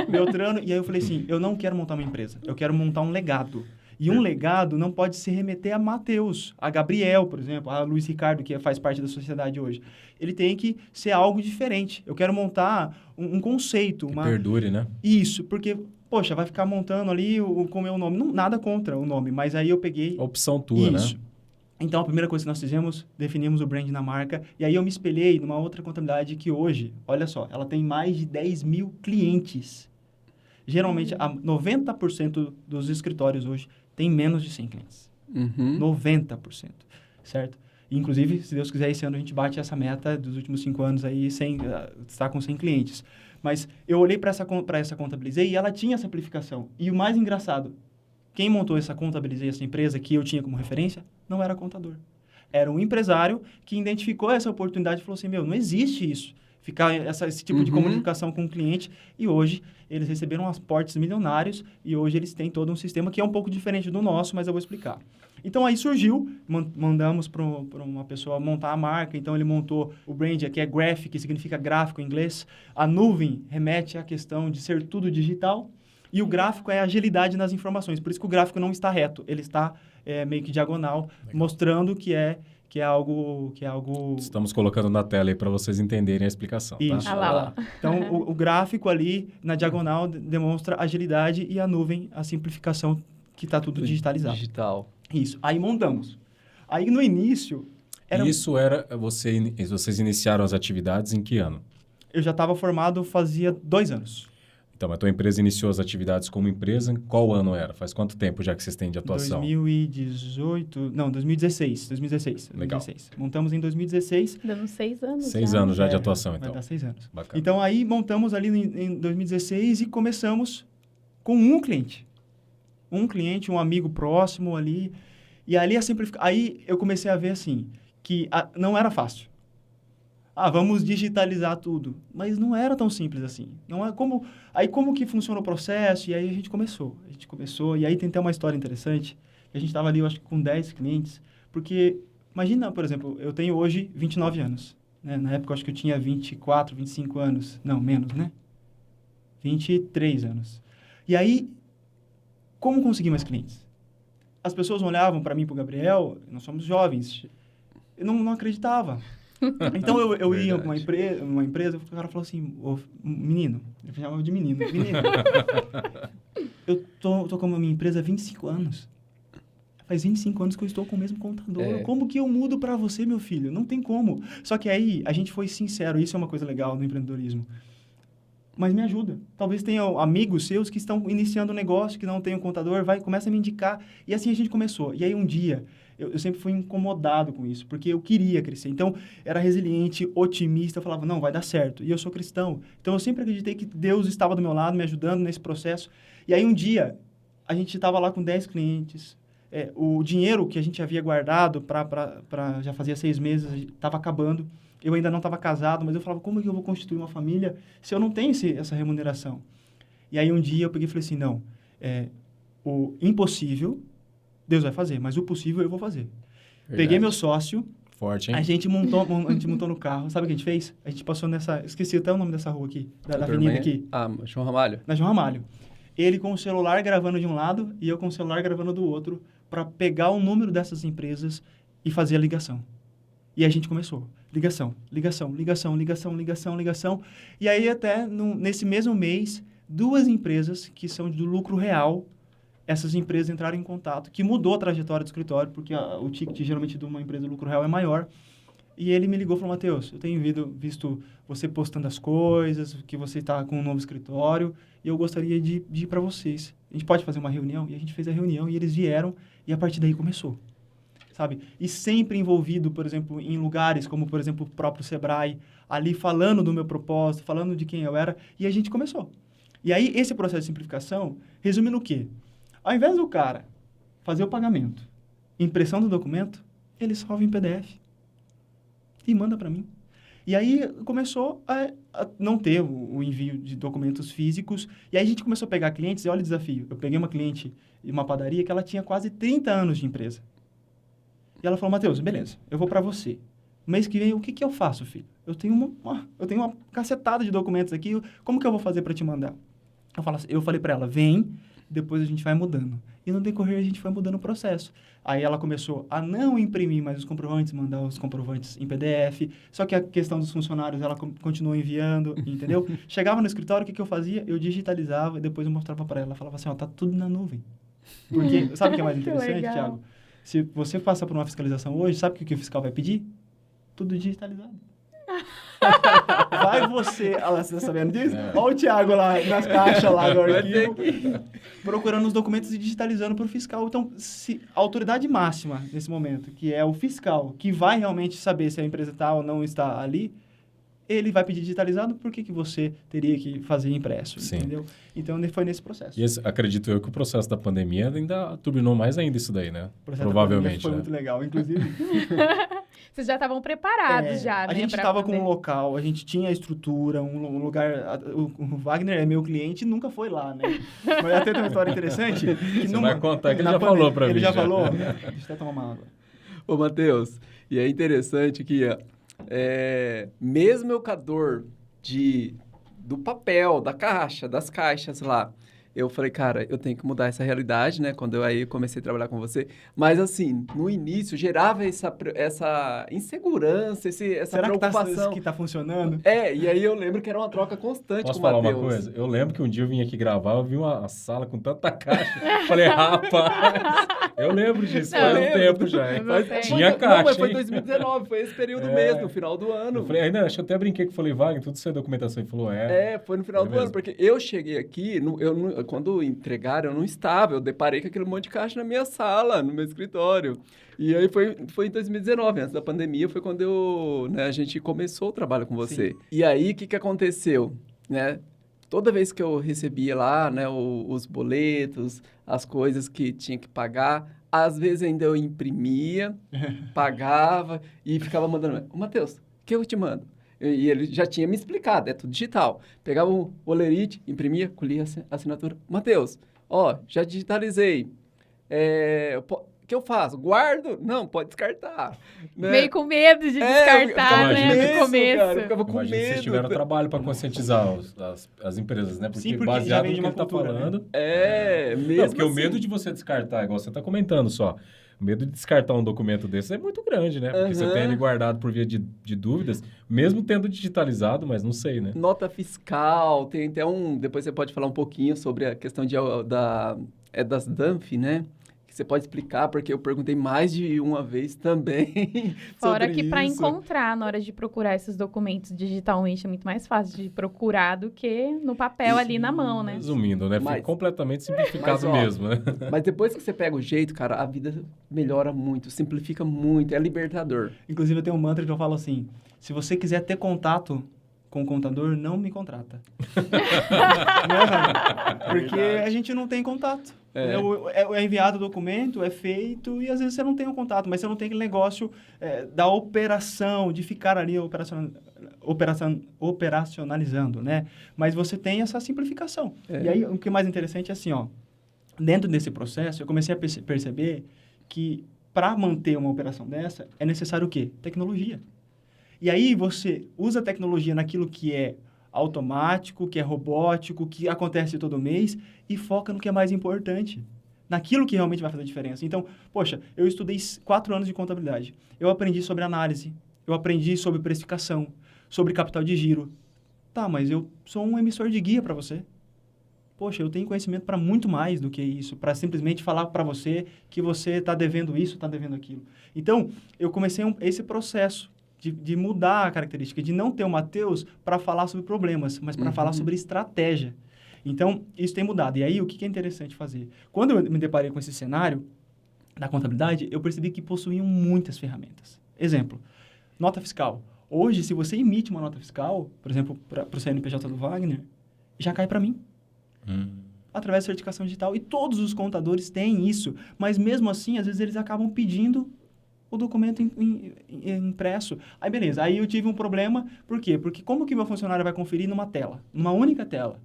Beltrano... E aí eu falei assim, eu não quero montar uma empresa, eu quero montar um legado. E um legado não pode se remeter a Matheus, a Gabriel, por exemplo, a Luiz Ricardo, que faz parte da sociedade hoje. Ele tem que ser algo diferente. Eu quero montar um conceito. Que perdure, né? Isso, porque... Poxa, vai ficar montando ali com o meu nome. Não, nada contra o nome, mas aí eu peguei... Opção tua, isso. Né? Então, a primeira coisa que nós fizemos, definimos o brand na marca. E aí eu me espelhei numa outra contabilidade que hoje, olha só, ela tem mais de 10 mil clientes. Geralmente, 90% dos escritórios hoje tem menos de 100 clientes. 90%, certo? E, inclusive, se Deus quiser, esse ano a gente bate essa meta dos últimos 5 anos aí, está com 100 clientes. Mas eu olhei para essa Contabilizei e ela tinha essa amplificação. E o mais engraçado, quem montou essa Contabilizei, essa empresa que eu tinha como referência, não era contador. Era um empresário que identificou essa oportunidade e falou assim, não existe isso. Ficar esse tipo de comunicação com o cliente. E hoje, eles receberam aportes milionários e hoje eles têm todo um sistema que é um pouco diferente do nosso, mas eu vou explicar. Então, aí surgiu, mandamos para uma pessoa montar a marca. Então, ele montou o brand, que é graphic, que significa gráfico em inglês. A nuvem remete à questão de ser tudo digital. E o gráfico é agilidade nas informações. Por isso que o gráfico não está reto, ele está meio que diagonal, mostrando que é algo... Estamos colocando na tela aí para vocês entenderem a explicação, isso. Tá? Ah lá. Então, o gráfico ali, na diagonal, demonstra agilidade e a nuvem, a simplificação, que está tudo digitalizado. Digital. Isso. Aí montamos. Aí no início... Isso era... Vocês iniciaram as atividades em que ano? Eu já estava formado fazia 2 anos. Então, a tua empresa iniciou as atividades como empresa, em qual ano era? Faz quanto tempo já que vocês têm de atuação? 2018... Não, 2016. Legal. 2016. Montamos em 2016. Dando 6 anos 6 anos já de atuação, então. Vai dar 6 anos. Bacana. Então, aí montamos ali em 2016 e começamos com um cliente. Um cliente, um amigo próximo ali. E ali aí eu comecei a ver assim, que não era fácil. Vamos digitalizar tudo. Mas não era tão simples assim. Não é como... Aí como que funciona o processo? E aí a gente começou. E aí tem até uma história interessante. A gente estava ali, eu acho que com 10 clientes. Porque, imagina, por exemplo, eu tenho hoje 29 anos. Né? Na época, eu acho que eu tinha 24, 25 anos. Não, menos, né? 23 anos. E aí, como conseguir mais clientes? As pessoas olhavam para mim e para o Gabriel, nós somos jovens. Eu não acreditava. Então, eu ia para uma empresa, o cara falou assim, menino, eu chamava de menino, eu tô com a minha empresa há 25 anos. Faz 25 anos que eu estou com o mesmo contador. Como que eu mudo para você, meu filho? Não tem como. Só que aí, a gente foi sincero, isso é uma coisa legal no empreendedorismo. Mas me ajuda. Talvez tenha amigos seus que estão iniciando um negócio, que não tem um contador, começa a me indicar. E assim a gente começou. E aí um dia, eu sempre fui incomodado com isso, porque eu queria crescer. Então, era resiliente, otimista, eu falava, não, vai dar certo. E eu sou cristão. Então, eu sempre acreditei que Deus estava do meu lado, me ajudando nesse processo. E aí um dia, a gente estava lá com 10 clientes. O dinheiro que a gente havia guardado para já fazia 6 meses, estava acabando. Eu ainda não estava casado, mas eu falava, como que eu vou constituir uma família se eu não tenho essa remuneração? E aí um dia eu peguei e falei assim, não, o impossível Deus vai fazer, mas o possível eu vou fazer. Verdade. Peguei meu sócio, forte, hein? A gente montou no carro. Sabe o que a gente fez? A gente passou esqueci até o nome dessa rua aqui, da avenida aqui. João Ramalho. Na João Ramalho. Ele com o celular gravando de um lado e eu com o celular gravando do outro para pegar o número dessas empresas e fazer a ligação. E a gente começou. Ligação. E aí, até nesse mesmo mês, 2 empresas que são do lucro real, essas empresas entraram em contato, que mudou a trajetória do escritório, porque o ticket, geralmente, de uma empresa do lucro real é maior. E ele me ligou e falou, Matheus, eu tenho visto você postando as coisas, que você está com um novo escritório, e eu gostaria de ir para vocês. A gente pode fazer uma reunião? E a gente fez a reunião, e eles vieram, e a partir daí começou. Sabe? E sempre envolvido, por exemplo, em lugares como, por exemplo, o próprio Sebrae, ali falando do meu propósito, falando de quem eu era, e a gente começou. E aí, esse processo de simplificação resume no quê? Ao invés do cara fazer o pagamento, impressão do documento, ele salva em PDF e manda para mim. E aí começou a não ter o envio de documentos físicos. E aí a gente começou a pegar clientes, e olha o desafio. Eu peguei uma cliente de uma padaria que ela tinha quase 30 anos de empresa. E ela falou, Matheus, beleza, eu vou para você. Mês que vem, o que eu faço, filho? Eu tenho uma cacetada de documentos aqui, como que eu vou fazer para te mandar? Eu falei para ela, vem, depois a gente vai mudando. E no decorrer a gente foi mudando o processo. Aí ela começou a não imprimir mais os comprovantes, mandar os comprovantes em PDF. Só que a questão dos funcionários, ela continuou enviando, entendeu? Chegava no escritório, o que eu fazia? Eu digitalizava e depois eu mostrava para ela. Ela falava assim, ó, tá tudo na nuvem. Porque, sabe o que é mais interessante, Thiago? Se você passa por uma fiscalização hoje, sabe o que o fiscal vai pedir? Tudo digitalizado. Vai você... Olha lá, você tá sabendo disso? Olha o Thiago lá nas caixas lá do arquivo, procurando os documentos e digitalizando para o fiscal. Então, se a autoridade máxima nesse momento, que é o fiscal, que vai realmente saber se a empresa está ou não está ali, ele vai pedir digitalizado, por que você teria que fazer impresso, entendeu? Então, foi nesse processo. E acredito eu que o processo da pandemia ainda turbinou mais ainda isso daí, né? O processo Provavelmente, foi muito legal, inclusive. Vocês já estavam preparados já, né? A gente estava com um local, a gente tinha a estrutura, um lugar... O Wagner é meu cliente e nunca foi lá, né? Mas até tem uma história interessante. Que você vai contar que ele já falou para mim. Ele já falou? Deixa eu até tomar uma água. Ô, Matheus, e é interessante que mesmo eu cador do papel, da caixa, das caixas lá, eu falei, cara, eu tenho que mudar essa realidade, né? Quando eu aí comecei a trabalhar com você. Mas, assim, no início, gerava essa insegurança, essa preocupação. Será que tá funcionando? E aí eu lembro que era uma troca constante Posso com o Matheus. falar uma coisa? Eu lembro que um dia eu vim aqui gravar, eu vi uma sala com tanta caixa. Falei, rapaz, eu lembro disso, faz um tempo já. Tinha caixa, mas foi 2019, foi esse período mesmo, no final do ano. Eu falei, ainda, acho que eu até brinquei que falei, Wagner, tudo isso é documentação. Ele falou, foi no final do ano, porque eu cheguei aqui, quando entregaram, eu não estava, eu deparei com aquele monte de caixa na minha sala, no meu escritório. E aí foi em 2019, antes da pandemia, foi quando a gente começou o trabalho com você. Sim. E aí, o que aconteceu? Né? Toda vez que eu recebia lá, né, os boletos, as coisas que tinha que pagar, às vezes ainda eu imprimia, pagava e ficava mandando, Matheus, o que eu te mando? E ele já tinha me explicado, é tudo digital. Pegava o olerite, imprimia, colhia a assinatura. Matheus, já digitalizei. O que eu faço? Guardo? Não, pode descartar. Né? Meio com medo de descartar, né? No começo. Cara, eu ficava com medo. Vocês tiveram trabalho para conscientizar as empresas, né? Porque, porque baseado no que ele está falando... Né? Mesmo não, porque o medo de você descartar, igual você está comentando só, o medo de descartar um documento desse é muito grande, né? Porque você tem ele guardado por via de dúvidas, mesmo tendo digitalizado, mas não sei, né? Nota fiscal, tem até depois você pode falar um pouquinho sobre a questão das DANF, né? Que você pode explicar, porque eu perguntei mais de uma vez também. Fora que para encontrar, na hora de procurar esses documentos digitalmente, é muito mais fácil de procurar do que no papel ali na mão, né? Resumindo, né? Fica completamente simplificado mesmo, né? Mas depois que você pega o jeito, cara, a vida melhora muito, simplifica muito, é libertador. Inclusive, eu tenho um mantra que eu falo assim, se você quiser ter contato com o contador, não me contrata. Porque a gente não tem contato. É enviado o documento, é feito, e às vezes você não tem um contato, mas você não tem aquele negócio da operação, de ficar ali operacionalizando, né? Mas você tem essa simplificação. E aí, o que é mais interessante é assim, dentro desse processo, eu comecei a perceber que para manter uma operação dessa, é necessário o quê? Tecnologia. E aí você usa a tecnologia naquilo que é automático, que é robótico, que acontece todo mês e foca no que é mais importante, naquilo que realmente vai fazer diferença. Então, poxa, eu estudei 4 anos de contabilidade. Eu aprendi sobre análise, eu aprendi sobre precificação, sobre capital de giro. Tá, mas eu sou um emissor de guia para você. Poxa, eu tenho conhecimento para muito mais do que isso, para simplesmente falar para você que você está devendo isso, está devendo aquilo. Então, eu comecei esse processo de mudar a característica, de não ter o Matheus para falar sobre problemas, mas para falar sobre estratégia. Então, isso tem mudado. E aí, o que é interessante fazer? Quando eu me deparei com esse cenário da contabilidade, eu percebi que possuíam muitas ferramentas. Exemplo, nota fiscal. Hoje, se você emite uma nota fiscal, por exemplo, para o CNPJ do Wagner, já cai para mim. Através da certificação digital. E todos os contadores têm isso. Mas, mesmo assim, às vezes eles acabam pedindo o documento impresso. Aí, beleza. Aí eu tive um problema. Por quê? Porque como que meu funcionário vai conferir numa tela? Numa única tela?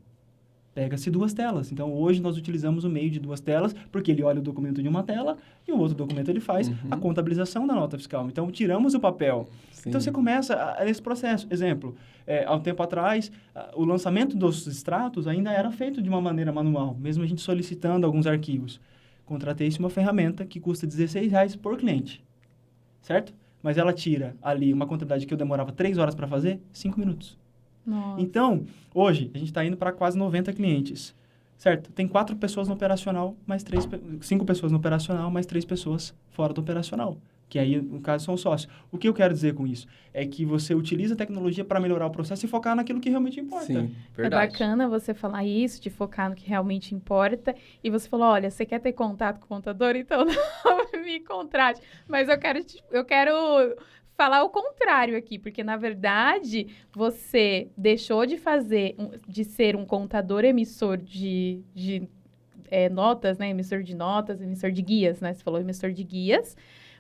Pega-se 2 telas. Então, hoje nós utilizamos o meio de 2 telas, porque ele olha o documento de uma tela e o outro documento ele faz a contabilização da nota fiscal. Então, tiramos o papel. Sim. Então, você começa nesse processo. Exemplo, há um tempo atrás, o lançamento dos extratos ainda era feito de uma maneira manual, mesmo a gente solicitando alguns arquivos. Contratei-se uma ferramenta que custa R$16 por cliente, certo? Mas ela tira ali uma quantidade que eu demorava 3 horas para fazer, 5 minutos. Nossa. Então, hoje, a gente está indo para quase 90 clientes, certo? Tem 4 pessoas no operacional, 5 pessoas no operacional, mais 3 pessoas fora do operacional, que aí, no caso, são sócios. O que eu quero dizer com isso? É que você utiliza a tecnologia para melhorar o processo e focar naquilo que realmente importa. Sim, verdade. É bacana você falar isso, de focar no que realmente importa. E você falou, olha, você quer ter contato com o contador? Então, não me contrate. Mas eu quero falar o contrário aqui, porque, na verdade, você deixou de ser um contador emissor de notas, né? Emissor de notas, emissor de guias, né? Você falou emissor de guias.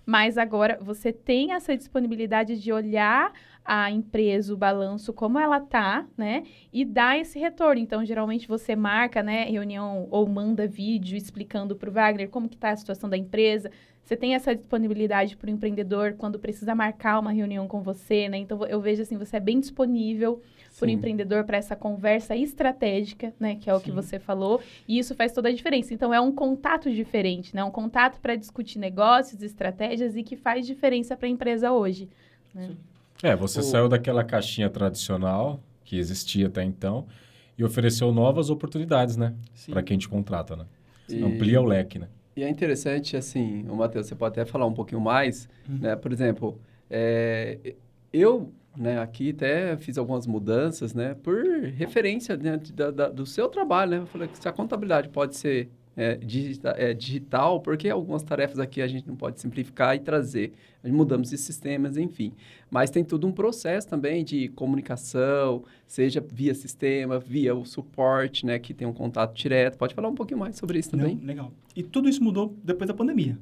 Mas agora você tem essa disponibilidade de olhar a empresa, o balanço, como ela tá, né? E dar esse retorno. Então, geralmente, você marca, né, reunião ou manda vídeo explicando para o Wagner como que tá a situação da empresa. Você tem essa disponibilidade para o empreendedor quando precisa marcar uma reunião com você, né? Então, eu vejo assim, você é bem disponível para o empreendedor para essa conversa estratégica, né? Que é o que você falou. E isso faz toda a diferença. Então, é um contato diferente, né? Um contato para discutir negócios, estratégias e que faz diferença para a empresa hoje, né? Você saiu daquela caixinha tradicional que existia até então e ofereceu novas oportunidades, né? Para quem te contrata, né? Amplia o leque, né? E é interessante, assim, Matheus, você pode até falar um pouquinho mais, né? Por exemplo, eu, né, aqui até fiz algumas mudanças, né? Por referência, né, do seu trabalho, né? Eu falei que se a contabilidade pode ser digital, porque algumas tarefas aqui a gente não pode simplificar e trazer. Mudamos de sistemas, enfim. Mas tem todo um processo também de comunicação, seja via sistema, via o suporte, né? Que tem um contato direto. Pode falar um pouquinho mais sobre isso também? Não, legal. E tudo isso mudou depois da pandemia.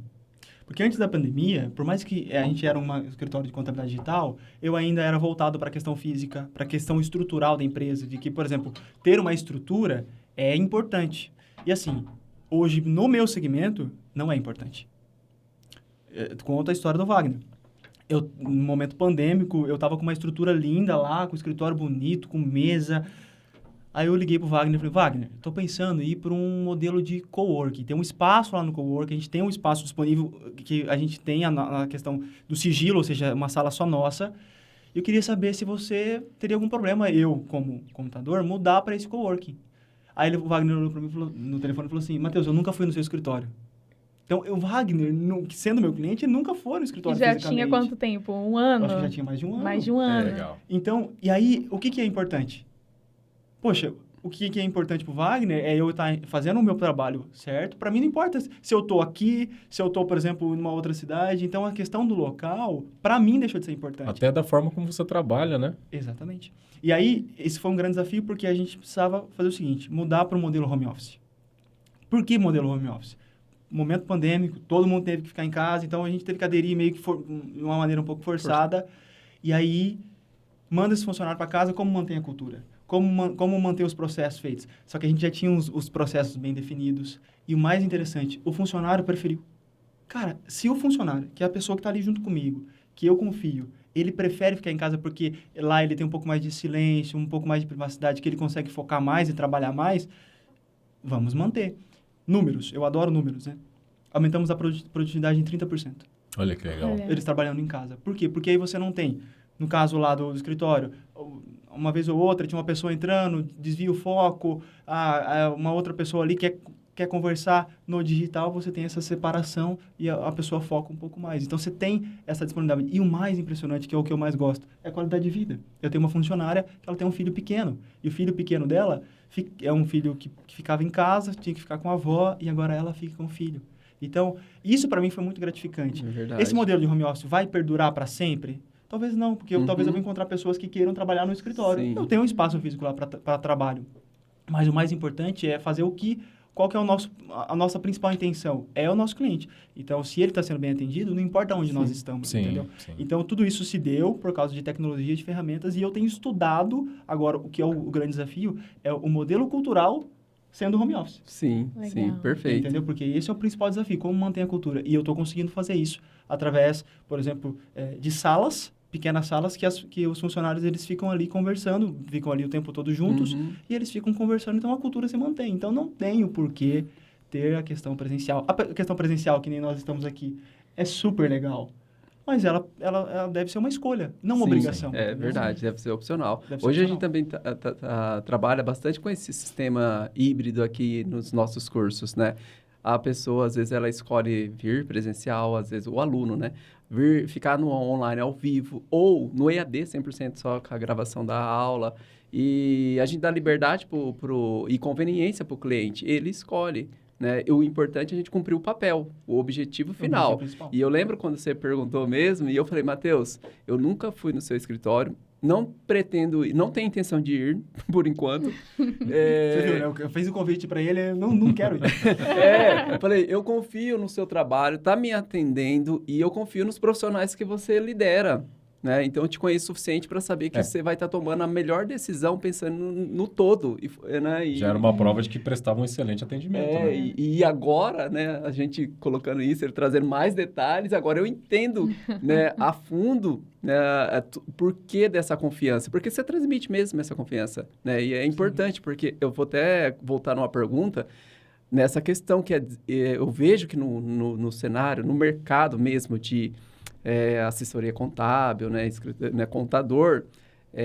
Porque antes da pandemia, por mais que a gente era um escritório de contabilidade digital, eu ainda era voltado para a questão física, para a questão estrutural da empresa, de que, por exemplo, ter uma estrutura é importante. E assim, hoje, no meu segmento, não é importante. Conta a história do Wagner. No momento pandêmico, eu estava com uma estrutura linda lá, com escritório bonito, com mesa. Aí eu liguei pro Wagner e falei, Wagner, estou pensando em ir para um modelo de coworking. Tem um espaço lá no coworking, a gente tem um espaço disponível que a gente tem a questão do sigilo, ou seja, uma sala só nossa. Eu queria saber se você teria algum problema, eu, como computador, mudar para esse coworking. Aí o Wagner olhou para mim no telefone e falou assim, Matheus, eu nunca fui no seu escritório. Então, o Wagner, sendo meu cliente, nunca foi no escritório fisicamente. Já tinha quanto tempo? Um ano? Eu acho que já tinha mais de um ano. Mais de um ano. Legal. Então, e aí, o que é importante? Poxa, o que é importante pro Wagner é eu estar fazendo o meu trabalho certo. Para mim, não importa se eu estou aqui, se eu estou, por exemplo, numa outra cidade. Então, a questão do local, para mim, deixou de ser importante. Até da forma como você trabalha, né? Exatamente. E aí, esse foi um grande desafio porque a gente precisava fazer o seguinte, mudar para o modelo home office. Por que modelo home office? Momento pandêmico, todo mundo teve que ficar em casa, então a gente teve que aderir meio que de uma maneira um pouco forçada. E aí, manda esse funcionário para casa, como mantém a cultura? Como manter os processos feitos? Só que a gente já tinha os processos bem definidos. E o mais interessante, o funcionário preferiu. Cara, se o funcionário, que é a pessoa que está ali junto comigo, que eu confio, ele prefere ficar em casa porque lá ele tem um pouco mais de silêncio, um pouco mais de privacidade, que ele consegue focar mais e trabalhar mais, vamos manter. Números, eu adoro números, né? Aumentamos a produtividade em 30%. Olha que legal. Eles trabalhando em casa. Por quê? Porque aí você não tem, no caso lá do escritório, uma vez ou outra tinha uma pessoa entrando, desvia o foco, uma outra pessoa ali quer conversar. No digital, você tem essa separação e a pessoa foca um pouco mais. Então, você tem essa disponibilidade. E o mais impressionante, que é o que eu mais gosto, é a qualidade de vida. Eu tenho uma funcionária que ela tem um filho pequeno. E o filho pequeno dela é um filho que ficava em casa, tinha que ficar com a avó, e agora ela fica com o filho. Então, isso para mim foi muito gratificante. É Esse modelo de home office vai perdurar para sempre? Talvez não, porque talvez eu vou encontrar pessoas que queiram trabalhar no escritório. Sim. Eu tenho um espaço físico lá para trabalho. Mas o mais importante é fazer o que qual que é a nossa principal intenção? É o nosso cliente. Então, se ele está sendo bem atendido, não importa onde nós estamos, entendeu? Sim. Então, tudo isso se deu por causa de tecnologia, de ferramentas, e eu tenho estudado, agora, o que é o grande desafio, é o modelo cultural sendo home office. Sim, perfeito. Entendeu? Porque esse é o principal desafio, como manter a cultura. E eu estou conseguindo fazer isso através, por exemplo, de salas, pequenas salas que os funcionários eles ficam ali conversando, ficam ali o tempo todo juntos e eles ficam conversando, então a cultura se mantém. Então não tem o porquê ter a questão presencial. A questão presencial, que nem nós estamos aqui, é super legal, mas ela deve ser uma escolha, não uma obrigação. É verdade, deve ser opcional. Hoje a gente também trabalha bastante com esse sistema híbrido aqui nos nossos cursos, né? A pessoa, às vezes, ela escolhe vir presencial, às vezes o aluno, né? Ficar no online ao vivo ou no EAD 100% só com a gravação da aula. E a gente dá liberdade e conveniência para o cliente. Ele escolhe, né? E o importante é a gente cumprir o papel, o objetivo final. E eu lembro quando você perguntou mesmo, e eu falei, Matheus, eu nunca fui no seu escritório, não pretendo, não tenho intenção de ir, por enquanto. Você viu, né? Eu fiz o convite para ele, eu não quero ir. Eu falei, eu confio no seu trabalho, tá me atendendo e eu confio nos profissionais que você lidera, né? Então, eu te conheço o suficiente para saber que você vai estar tomando a melhor decisão pensando no todo. Né? Já era uma prova de que prestava um excelente atendimento, né? E agora, né, a gente colocando isso, ele trazendo mais detalhes, agora eu entendo, né, a fundo, né, por que dessa confiança. Porque você transmite mesmo essa confiança, né? E é importante, porque eu vou até voltar numa pergunta, nessa questão que eu vejo que no cenário, no mercado mesmo de assessoria contábil, né, contador,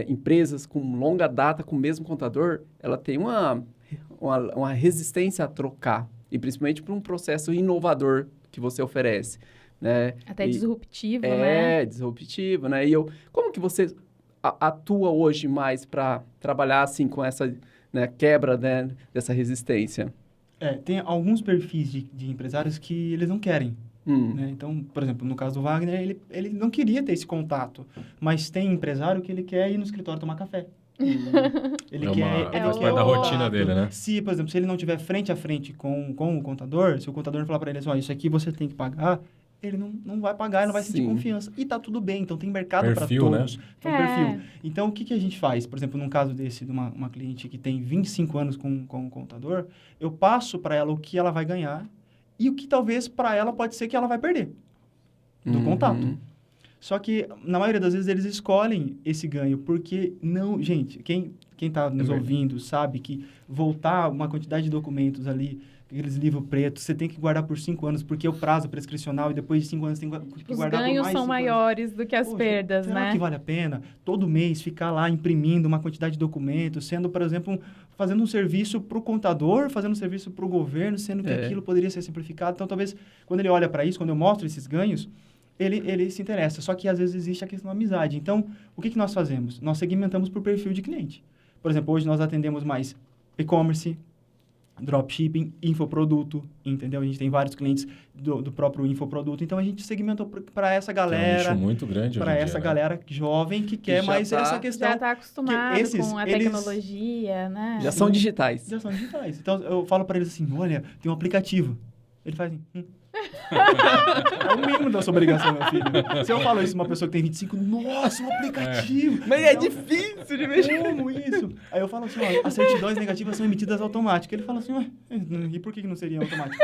empresas com longa data com o mesmo contador, ela tem uma resistência a trocar, e principalmente para um processo inovador que você oferece. Né? Até disruptivo, né? Disruptivo, né? E como que você atua hoje mais para trabalhar assim com essa, né, quebra, né, dessa resistência? Tem alguns perfis de empresários que eles não querem. Né? Então, por exemplo, no caso do Wagner, ele não queria ter esse contato, mas tem empresário que ele quer ir no escritório tomar café. Ele quer da rotina dele, né? Por exemplo, se ele não tiver frente a frente com o contador, se o contador falar para ele assim, isso aqui você tem que pagar, ele não vai pagar, ele não vai sentir confiança. E tá tudo bem, então tem mercado para todos. Né? Então, perfil. Então, o que a gente faz? Por exemplo, num caso desse, de uma cliente que tem 25 anos com o contador, eu passo para ela o que ela vai ganhar e o que talvez para ela pode ser que ela vai perder do contato. Só que, na maioria das vezes, eles escolhem esse ganho, porque não... Gente, quem está nos ouvindo sabe que voltar uma quantidade de documentos ali, aqueles livros pretos, você tem que guardar por 5 anos, porque é o prazo prescricional e depois de 5 anos tem que guardar por mais 5 anos. Os ganhos são maiores do que as perdas, será né? que vale a pena todo mês ficar lá imprimindo uma quantidade de documentos, sendo, por exemplo, fazendo um serviço para o contador, fazendo um serviço para o governo, sendo que aquilo poderia ser simplificado. Então, talvez, quando ele olha para isso, quando eu mostro esses ganhos, ele se interessa. Só que, às vezes, existe a questão da amizade. Então, o que nós fazemos? Nós segmentamos por perfil de cliente. Por exemplo, hoje nós atendemos mais e-commerce, dropshipping, infoproduto, entendeu? A gente tem vários clientes do próprio infoproduto. Então, a gente segmentou para essa galera... É um nicho muito grande para essa galera jovem que quer mais essa questão... Já está acostumado com a tecnologia, né? Já são digitais. Já são digitais. Então, eu falo para eles assim, olha, tem um aplicativo. Ele faz assim... É o mínimo da sua obrigação, meu filho. Se eu falo isso pra uma pessoa que tem 25, nossa, um aplicativo! Mas é difícil de mexer. Como isso? Aí eu falo assim, ó, as certidões negativas são emitidas automáticas. Ele fala assim, ué, e por que não seria automático?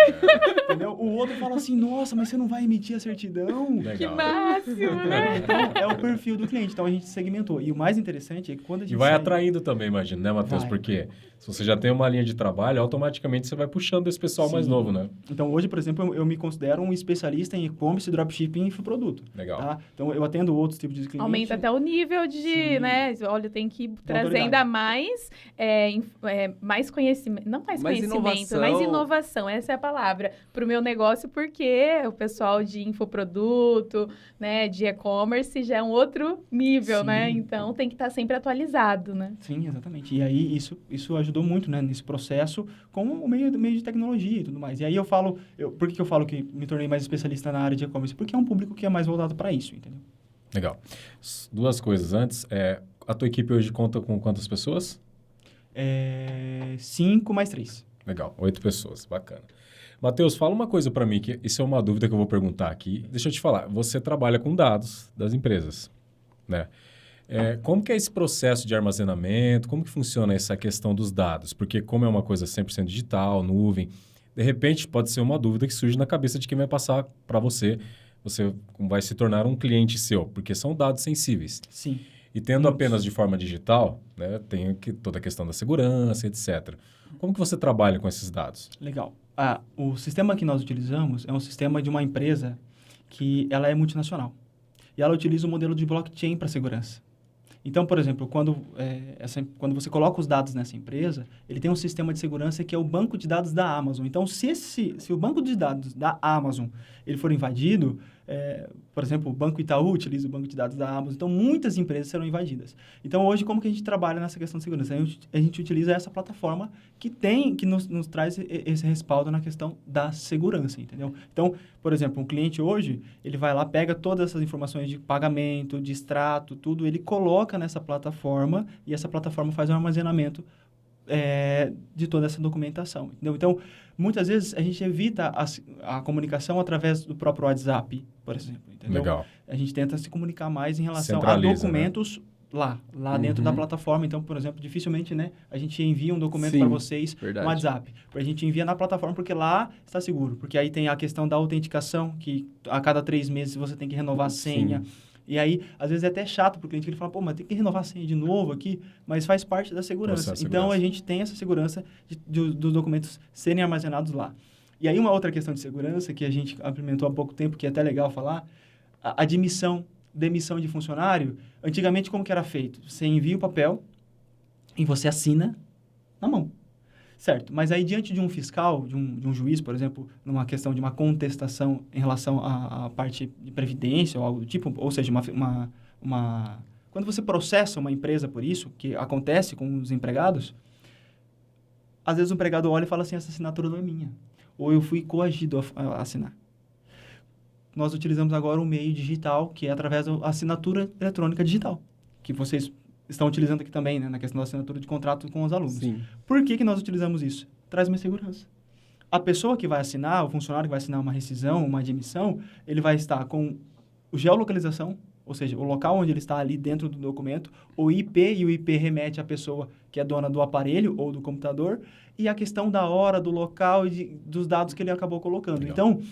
Entendeu? O outro fala assim, nossa, mas você não vai emitir a certidão? Legal. Que máximo, né? Então, é o perfil do cliente. Então, a gente segmentou. E o mais interessante é que quando a gente... E vai atraindo também, imagina, né, Matheus? Porque se você já tem uma linha de trabalho, automaticamente você vai puxando esse pessoal mais novo, né? Então, hoje, por exemplo, eu me considero um especialista em e-commerce, dropshipping e infoproduto. Legal. Tá? Então, eu atendo outros tipos de clientes. Aumenta até o nível de, né? Olha, tem que trazer ainda mais, mais conhecimento, não mais conhecimento, mais inovação, essa é a palavra, para o meu negócio, porque o pessoal de infoproduto, né, de e-commerce já é um outro nível, né? Então, tem que estar sempre atualizado, né? Sim, exatamente. E aí, isso ajudou muito, né, nesse processo, com o meio de tecnologia e tudo mais. E aí eu falo, por que eu falo que me tornei mais especialista na área de e-commerce? Porque é um público que é mais voltado para isso, entendeu? Legal. Duas coisas antes. A tua equipe hoje conta com quantas pessoas? 5 mais 3. Legal, 8 pessoas, bacana. Matheus, fala uma coisa para mim, que isso é uma dúvida que eu vou perguntar aqui. Deixa eu te falar, você trabalha com dados das empresas, né? Como que é esse processo de armazenamento? Como que funciona essa questão dos dados? Porque como é uma coisa 100% digital, nuvem, de repente pode ser uma dúvida que surge na cabeça de quem vai passar para você. Você vai se tornar um cliente seu, porque são dados sensíveis. Sim. E tendo apenas de forma digital, né, tem toda a questão da segurança, etc. Como que você trabalha com esses dados? Legal. O sistema que nós utilizamos é um sistema de uma empresa que ela é multinacional. E ela utiliza o modelo de blockchain para segurança. Então, por exemplo, quando você coloca os dados nessa empresa, ele tem um sistema de segurança que é o banco de dados da Amazon. Então, se o banco de dados da Amazon ele for invadido, por exemplo, o Banco Itaú utiliza o banco de dados da Amazon. Então, muitas empresas serão invadidas. Então, hoje, como que a gente trabalha nessa questão de segurança? A gente utiliza essa plataforma que nos traz esse respaldo na questão da segurança, entendeu? Então, por exemplo, um cliente hoje, ele vai lá, pega todas essas informações de pagamento, de extrato, tudo, ele coloca nessa plataforma e essa plataforma faz o armazenamento de toda essa documentação, entendeu? Então, muitas vezes a gente evita a comunicação através do próprio WhatsApp, por exemplo, entendeu? Legal. A gente tenta se comunicar mais em relação a documentos, né? lá dentro da plataforma. Então, por exemplo, dificilmente, né, a gente envia um documento para vocês no WhatsApp. A gente envia na plataforma porque lá está seguro. Porque aí tem a questão da autenticação, que a cada 3 meses você tem que renovar a senha. E aí, às vezes é até chato para o cliente, que ele fala, pô, mas tem que renovar a senha de novo aqui, mas faz parte da segurança. Então, a gente tem essa segurança dos documentos serem armazenados lá. E aí, uma outra questão de segurança que a gente implementou há pouco tempo, que é até legal falar, a demissão de funcionário. Antigamente, como que era feito? Você envia o papel e você assina na mão. Certo, mas aí diante de um fiscal, de um juiz, por exemplo, numa questão de uma contestação em relação à parte de previdência ou algo do tipo, ou seja, quando você processa uma empresa por isso, que acontece com os empregados, às vezes o empregado olha e fala assim, essa assinatura não é minha, ou eu fui coagido a assinar. Nós utilizamos agora um meio digital, que é através da assinatura eletrônica digital, que vocês estão utilizando aqui também, né, na questão da assinatura de contrato com os alunos. Sim. Por que nós utilizamos isso? Traz mais segurança. A pessoa que vai assinar, o funcionário que vai assinar uma rescisão, uma admissão, ele vai estar com geolocalização, ou seja, o local onde ele está ali dentro do documento, o IP, e o IP remete à pessoa que é dona do aparelho ou do computador, e a questão da hora, do local e dos dados que ele acabou colocando. Legal. Então,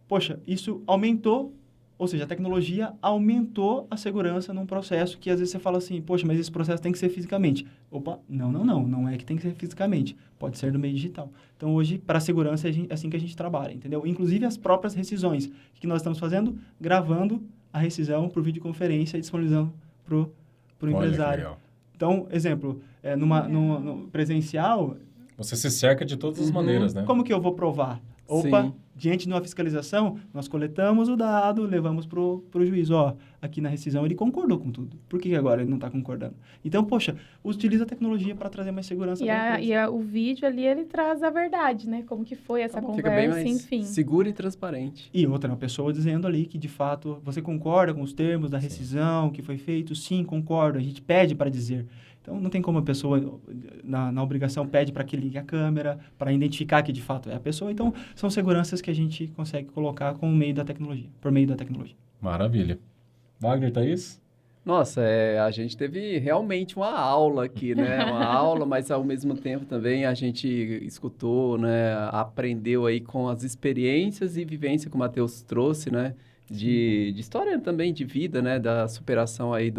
poxa, isso aumentou. Ou seja, a tecnologia aumentou a segurança num processo que às vezes você fala assim, poxa, mas esse processo tem que ser fisicamente. Opa, não é que tem que ser fisicamente, pode ser no meio digital. Então, hoje, para a segurança, é assim que a gente trabalha, entendeu? Inclusive, as próprias rescisões. O que nós estamos fazendo? Gravando a rescisão por videoconferência e disponibilizando para o empresário. Então, exemplo, no presencial... Você se cerca de todas as maneiras, né? Como que eu vou provar? Opa, Sim. Diante de uma fiscalização, nós coletamos o dado, levamos para o juiz. Aqui na rescisão ele concordou com tudo. Por que agora ele não está concordando? Então, poxa, utiliza a tecnologia para trazer mais segurança. O vídeo ali, ele traz a verdade, né? Como que foi essa conversa, fica bem mais enfim. seguro e transparente. E outra, uma pessoa dizendo ali que, de fato, você concorda com os termos da rescisão que foi feito? Sim, concordo. A gente pede para dizer. Então, não tem como a pessoa, na obrigação, pede para que ligue a câmera, para identificar que, de fato, é a pessoa. Então, são seguranças que a gente consegue colocar por meio da tecnologia. Maravilha. Wagner, Thaís? Nossa, a gente teve realmente uma aula aqui, né? Uma aula, mas ao mesmo tempo também a gente escutou, né? Aprendeu aí com as experiências e vivência que o Matheus trouxe, né? De história também, de vida, né? Da superação aí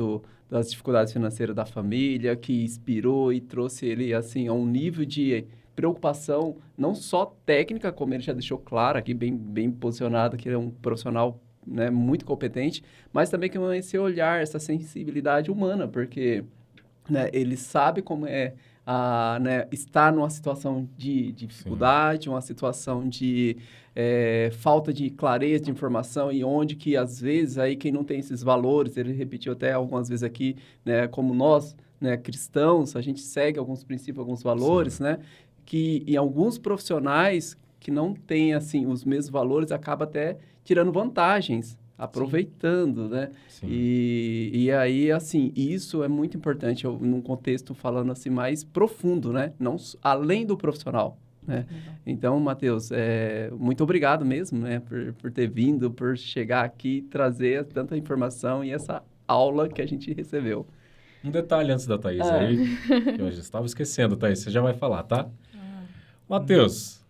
das dificuldades financeiras da família, que inspirou e trouxe ele, assim, a um nível de preocupação, não só técnica, como ele já deixou claro aqui, bem posicionado, que ele é um profissional, né, muito competente, mas também com esse olhar, essa sensibilidade humana, porque, né, ele sabe como é né, estar numa situação de dificuldade, uma situação de falta de clareza de informação e onde que, às vezes, aí quem não tem esses valores, ele repetiu até algumas vezes aqui, né, como nós, né, cristãos, a gente segue alguns princípios, alguns valores, né, que em alguns profissionais que não têm, assim, os mesmos valores, acaba até tirando vantagens, aproveitando, né? Sim. E aí, assim, isso é muito importante, num contexto falando assim mais profundo, né? Não, além do profissional, né? Então, Matheus, muito obrigado mesmo, né, por ter vindo, por chegar aqui e trazer tanta informação e essa aula que a gente recebeu. Um detalhe antes da Thaís aí, que eu já estava esquecendo, Thaís, você já vai falar, tá? Matheus,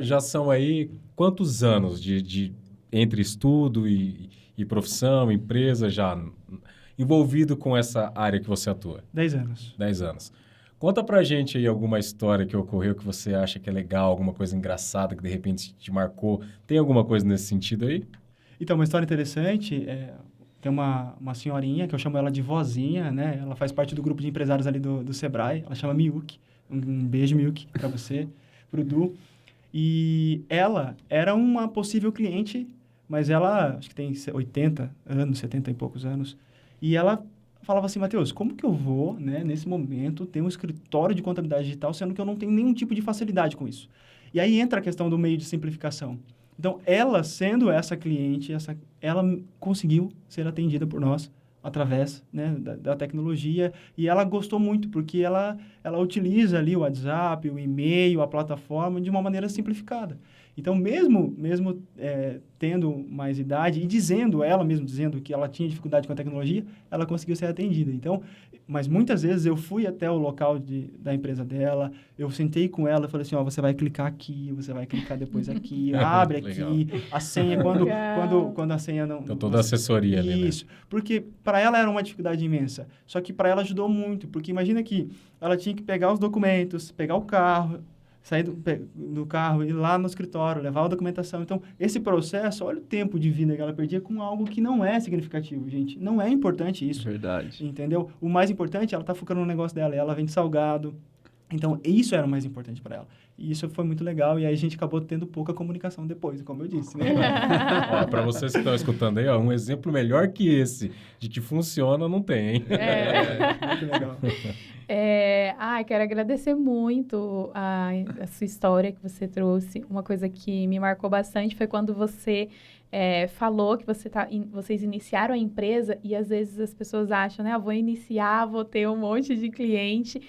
já são aí quantos anos entre estudo e profissão, empresa, já envolvido com essa área que você atua? 10 anos. 10 anos. Conta pra gente aí alguma história que ocorreu que você acha que é legal, alguma coisa engraçada que de repente te marcou. Tem alguma coisa nesse sentido aí? Então, uma história interessante, tem uma senhorinha, que eu chamo ela de vozinha, né? Ela faz parte do grupo de empresários ali do Sebrae, ela chama Miyuki. Um beijo, Miyuki, para você, pro Du. E ela era uma possível cliente, mas ela, acho que tem 80 anos, 70 e poucos anos, e ela falava assim, Matheus, como que eu vou, né, nesse momento, ter um escritório de contabilidade digital, sendo que eu não tenho nenhum tipo de facilidade com isso? E aí entra a questão do meio de simplificação. Então, ela sendo essa cliente, ela conseguiu ser atendida por nós através, né, da tecnologia, e ela gostou muito, porque ela utiliza ali o WhatsApp, o e-mail, a plataforma de uma maneira simplificada. Então, mesmo tendo mais idade e ela mesma dizendo que ela tinha dificuldade com a tecnologia, ela conseguiu ser atendida. Então, mas muitas vezes eu fui até o local da empresa dela, eu sentei com ela e falei assim, você vai clicar aqui, você vai clicar depois aqui, abre aqui, a senha, quando a senha não... Então, toda a assessoria ali, né? Isso, porque para ela era uma dificuldade imensa, só que para ela ajudou muito, porque imagina que ela tinha que pegar os documentos, pegar o carro, sair do carro, ir lá no escritório, levar a documentação. Então, esse processo, olha o tempo de vida que ela perdia com algo que não é significativo, gente. Não é importante isso. Verdade. Entendeu? O mais importante, ela tá focando no negócio dela, ela vende salgado. Então, isso era o mais importante para ela. E isso foi muito legal, e aí a gente acabou tendo pouca comunicação depois, como eu disse, né? Para vocês que estão escutando aí, um exemplo melhor que esse, de que funciona, não tem, hein? Muito legal. Quero agradecer muito a sua história que você trouxe. Uma coisa que me marcou bastante foi quando você falou que vocês iniciaram a empresa e às vezes as pessoas acham, né? Vou iniciar, vou ter um monte de cliente.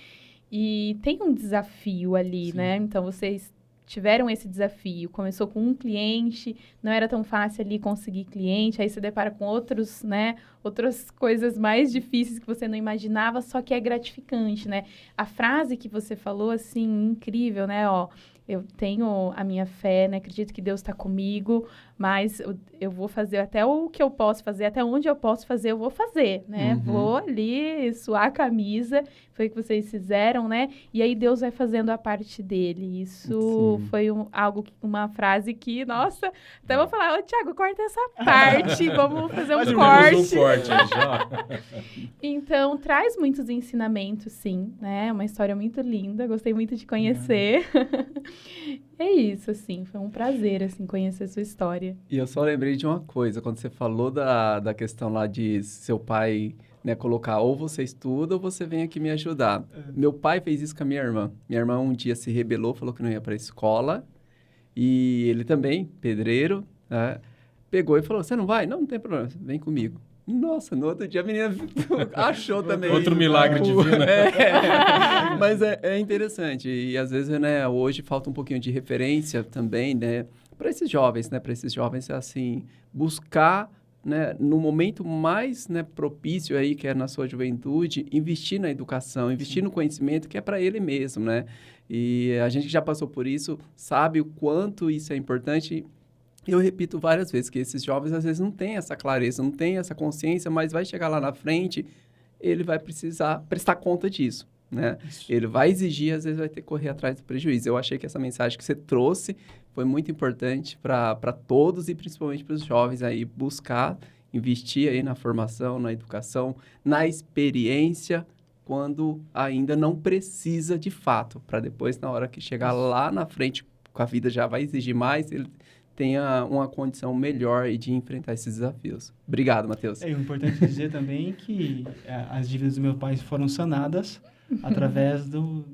E tem um desafio ali, né? Então, vocês tiveram esse desafio. Começou com um cliente, não era tão fácil ali conseguir cliente, aí você depara com outros, né? Outras coisas mais difíceis que você não imaginava, só que é gratificante, né? A frase que você falou, assim, incrível, né? Eu tenho a minha fé, né? Acredito que Deus está comigo, mas eu vou fazer até o que eu posso fazer, até onde eu posso fazer, eu vou fazer, né? Uhum. Vou ali suar a camisa, foi o que vocês fizeram, né? E aí Deus vai fazendo a parte dele. Isso foi uma frase que, nossa, até vou falar, Thiago, corta essa parte, vamos fazer um corte. Aí já. Então, traz muitos ensinamentos, sim, né? Uma história muito linda, gostei muito de conhecer. É isso, assim, foi um prazer, assim, conhecer a sua história. E eu só lembrei de uma coisa, quando você falou da questão lá de seu pai, né, colocar ou você estuda ou você vem aqui me ajudar. Meu pai fez isso com a minha irmã. Minha irmã um dia se rebelou, falou que não ia para a escola, e ele também, pedreiro, né, pegou e falou, você não vai? Não tem problema, vem comigo. Nossa, no outro dia a menina achou também. Outro milagre divino. Mas é interessante. E às vezes, né, hoje falta um pouquinho de referência também, né, para esses jovens, né, assim, buscar, né, no momento mais, né, propício aí, que é na sua juventude, investir na educação, investir no conhecimento, que é para ele mesmo, né? E a gente que já passou por isso sabe o quanto isso é importante. Eu repito várias vezes que esses jovens, às vezes, não têm essa clareza, não têm essa consciência, mas vai chegar lá na frente, ele vai precisar prestar conta disso, né? Isso. Ele vai exigir, às vezes, vai ter que correr atrás do prejuízo. Eu achei que essa mensagem que você trouxe foi muito importante para todos e principalmente para os jovens aí buscar, investir aí na formação, na educação, na experiência, quando ainda não precisa de fato, para depois, na hora que chegar lá na frente, a vida já vai exigir mais, ele tenha uma condição melhor de enfrentar esses desafios. Obrigado, Matheus. É importante dizer também que as dívidas do meu pai foram sanadas através do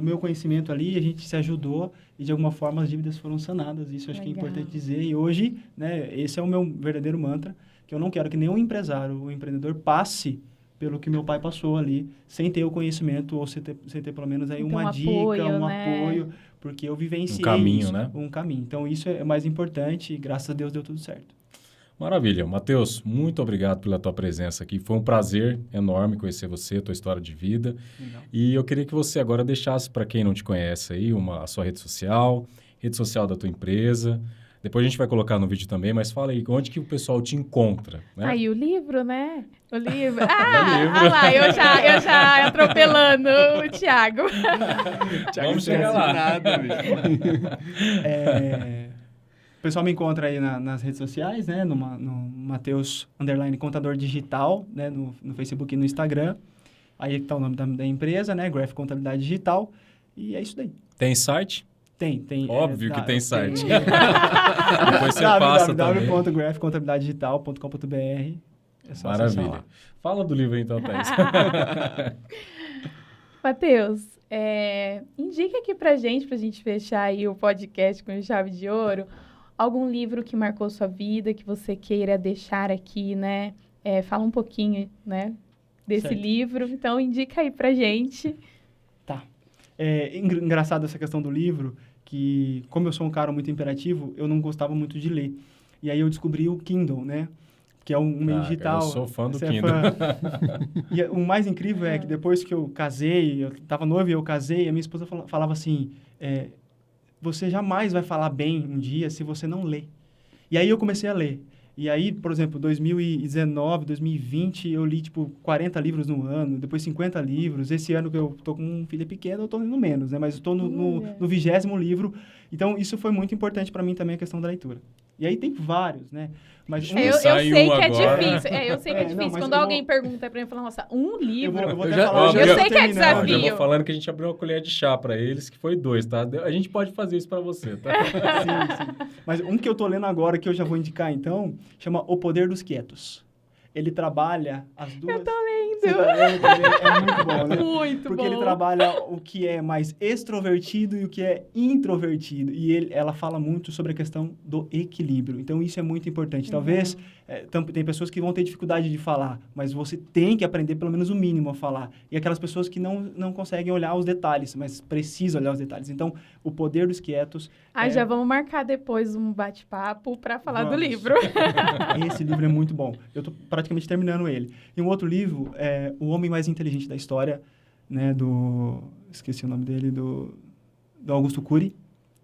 meu conhecimento ali, a gente se ajudou e, de alguma forma, as dívidas foram sanadas. Isso acho que é importante dizer. E hoje, né, esse é o meu verdadeiro mantra, que eu não quero que nenhum empresário ou empreendedor passe pelo que meu pai passou ali, sem ter o conhecimento ou sem ter pelo menos aí uma dica, um apoio, porque porque eu vivenciei um caminho, isso, né? Um caminho. Então, isso é mais importante e, graças a Deus, deu tudo certo. Maravilha. Matheus, muito obrigado pela tua presença aqui. Foi um prazer enorme conhecer você, tua história de vida. Legal. E eu queria que você agora deixasse, para quem não te conhece aí, a sua rede social da tua empresa. Depois a gente vai colocar no vídeo também, mas fala aí, onde que o pessoal te encontra, né? Aí, o livro, né? O livro. Ah lá, eu já atropelando o Thiago. Vamos chegar lá. Nada, bicho. O pessoal me encontra aí nas redes sociais, né? No Matheus _Contador Digital, né? No Facebook e no Instagram. Aí está o nome da empresa, né? Graph Contabilidade Digital. E é isso daí. Tem site? Tem. Óbvio que tem site. Depois você passa também. www.graphcontabilidadedigital.com.br. É só acessar Maravilha. lá. Fala do livro aí, então, Thaís. Matheus, indica aqui pra gente fechar aí o podcast com chave de ouro, algum livro que marcou sua vida, que você queira deixar aqui, né? Fala um pouquinho, né, desse livro. Então, indica aí pra gente. Tá. Engraçado essa questão do livro, que como eu sou um cara muito imperativo, eu não gostava muito de ler. E aí eu descobri o Kindle, né? Que é um meio digital. Eu sou fã do Você Kindle. E o mais incrível é que depois que eu casei, eu estava noivo e eu casei, a minha esposa falava assim, você jamais vai falar bem um dia se você não ler. E aí eu comecei a ler. E aí, por exemplo, 2019, 2020, eu li, 40 livros no ano, depois 50 livros. Esse ano que eu tô com um filho pequeno, eu tô lendo menos, né? Mas eu tô no 20º livro. Então, isso foi muito importante para mim também, a questão da leitura. E aí tem vários, né? Mas eu sei que é difícil. Eu sei que é difícil. Quando alguém pergunta pra mim, fala, nossa, um livro? Eu vou até falar. Eu sei que é desafio. Eu vou falando que a gente abriu uma colher de chá para eles, que foi 2, tá? A gente pode fazer isso para você, tá? Sim. Mas um que eu tô lendo agora, que eu já vou indicar, então, chama O Poder dos Quietos. Ele trabalha as duas... Eu tô lendo. É muito bom, né? Muito Porque bom. ele trabalha o que é mais extrovertido e o que é introvertido. E ela fala muito sobre a questão do equilíbrio. Então, isso é muito importante. Talvez, tem pessoas que vão ter dificuldade de falar, mas você tem que aprender pelo menos o mínimo a falar. E aquelas pessoas que não conseguem olhar os detalhes, mas precisam olhar os detalhes. Então, O Poder dos Quietos... Já vamos marcar depois um bate-papo para falar do livro. Esse livro é muito bom. Eu tô praticamente terminando ele. E um outro livro é O Homem Mais Inteligente da História, né, esqueci o nome dele, do Augusto Cury,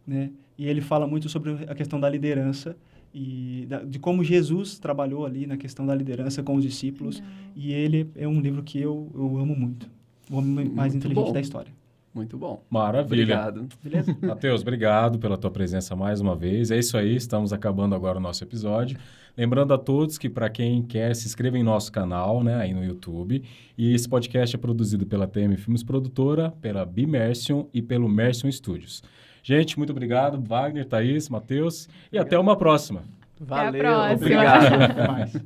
né? E ele fala muito sobre a questão da liderança e de como Jesus trabalhou ali na questão da liderança com os discípulos. E ele é um livro que eu amo muito. O Homem Mais Inteligente da História. Muito bom. Maravilha. Obrigado. Beleza? Matheus, obrigado pela tua presença mais uma vez. É isso aí, estamos acabando agora o nosso episódio. Lembrando a todos que, para quem quer, se inscreva em nosso canal, né, aí no YouTube. E esse podcast é produzido pela TM Filmes Produtora, pela Bimersion e pelo Mersion Studios. Gente, muito obrigado. Wagner, Thaís, Matheus. E até uma próxima. Valeu. Até a próxima. Obrigado. Até mais.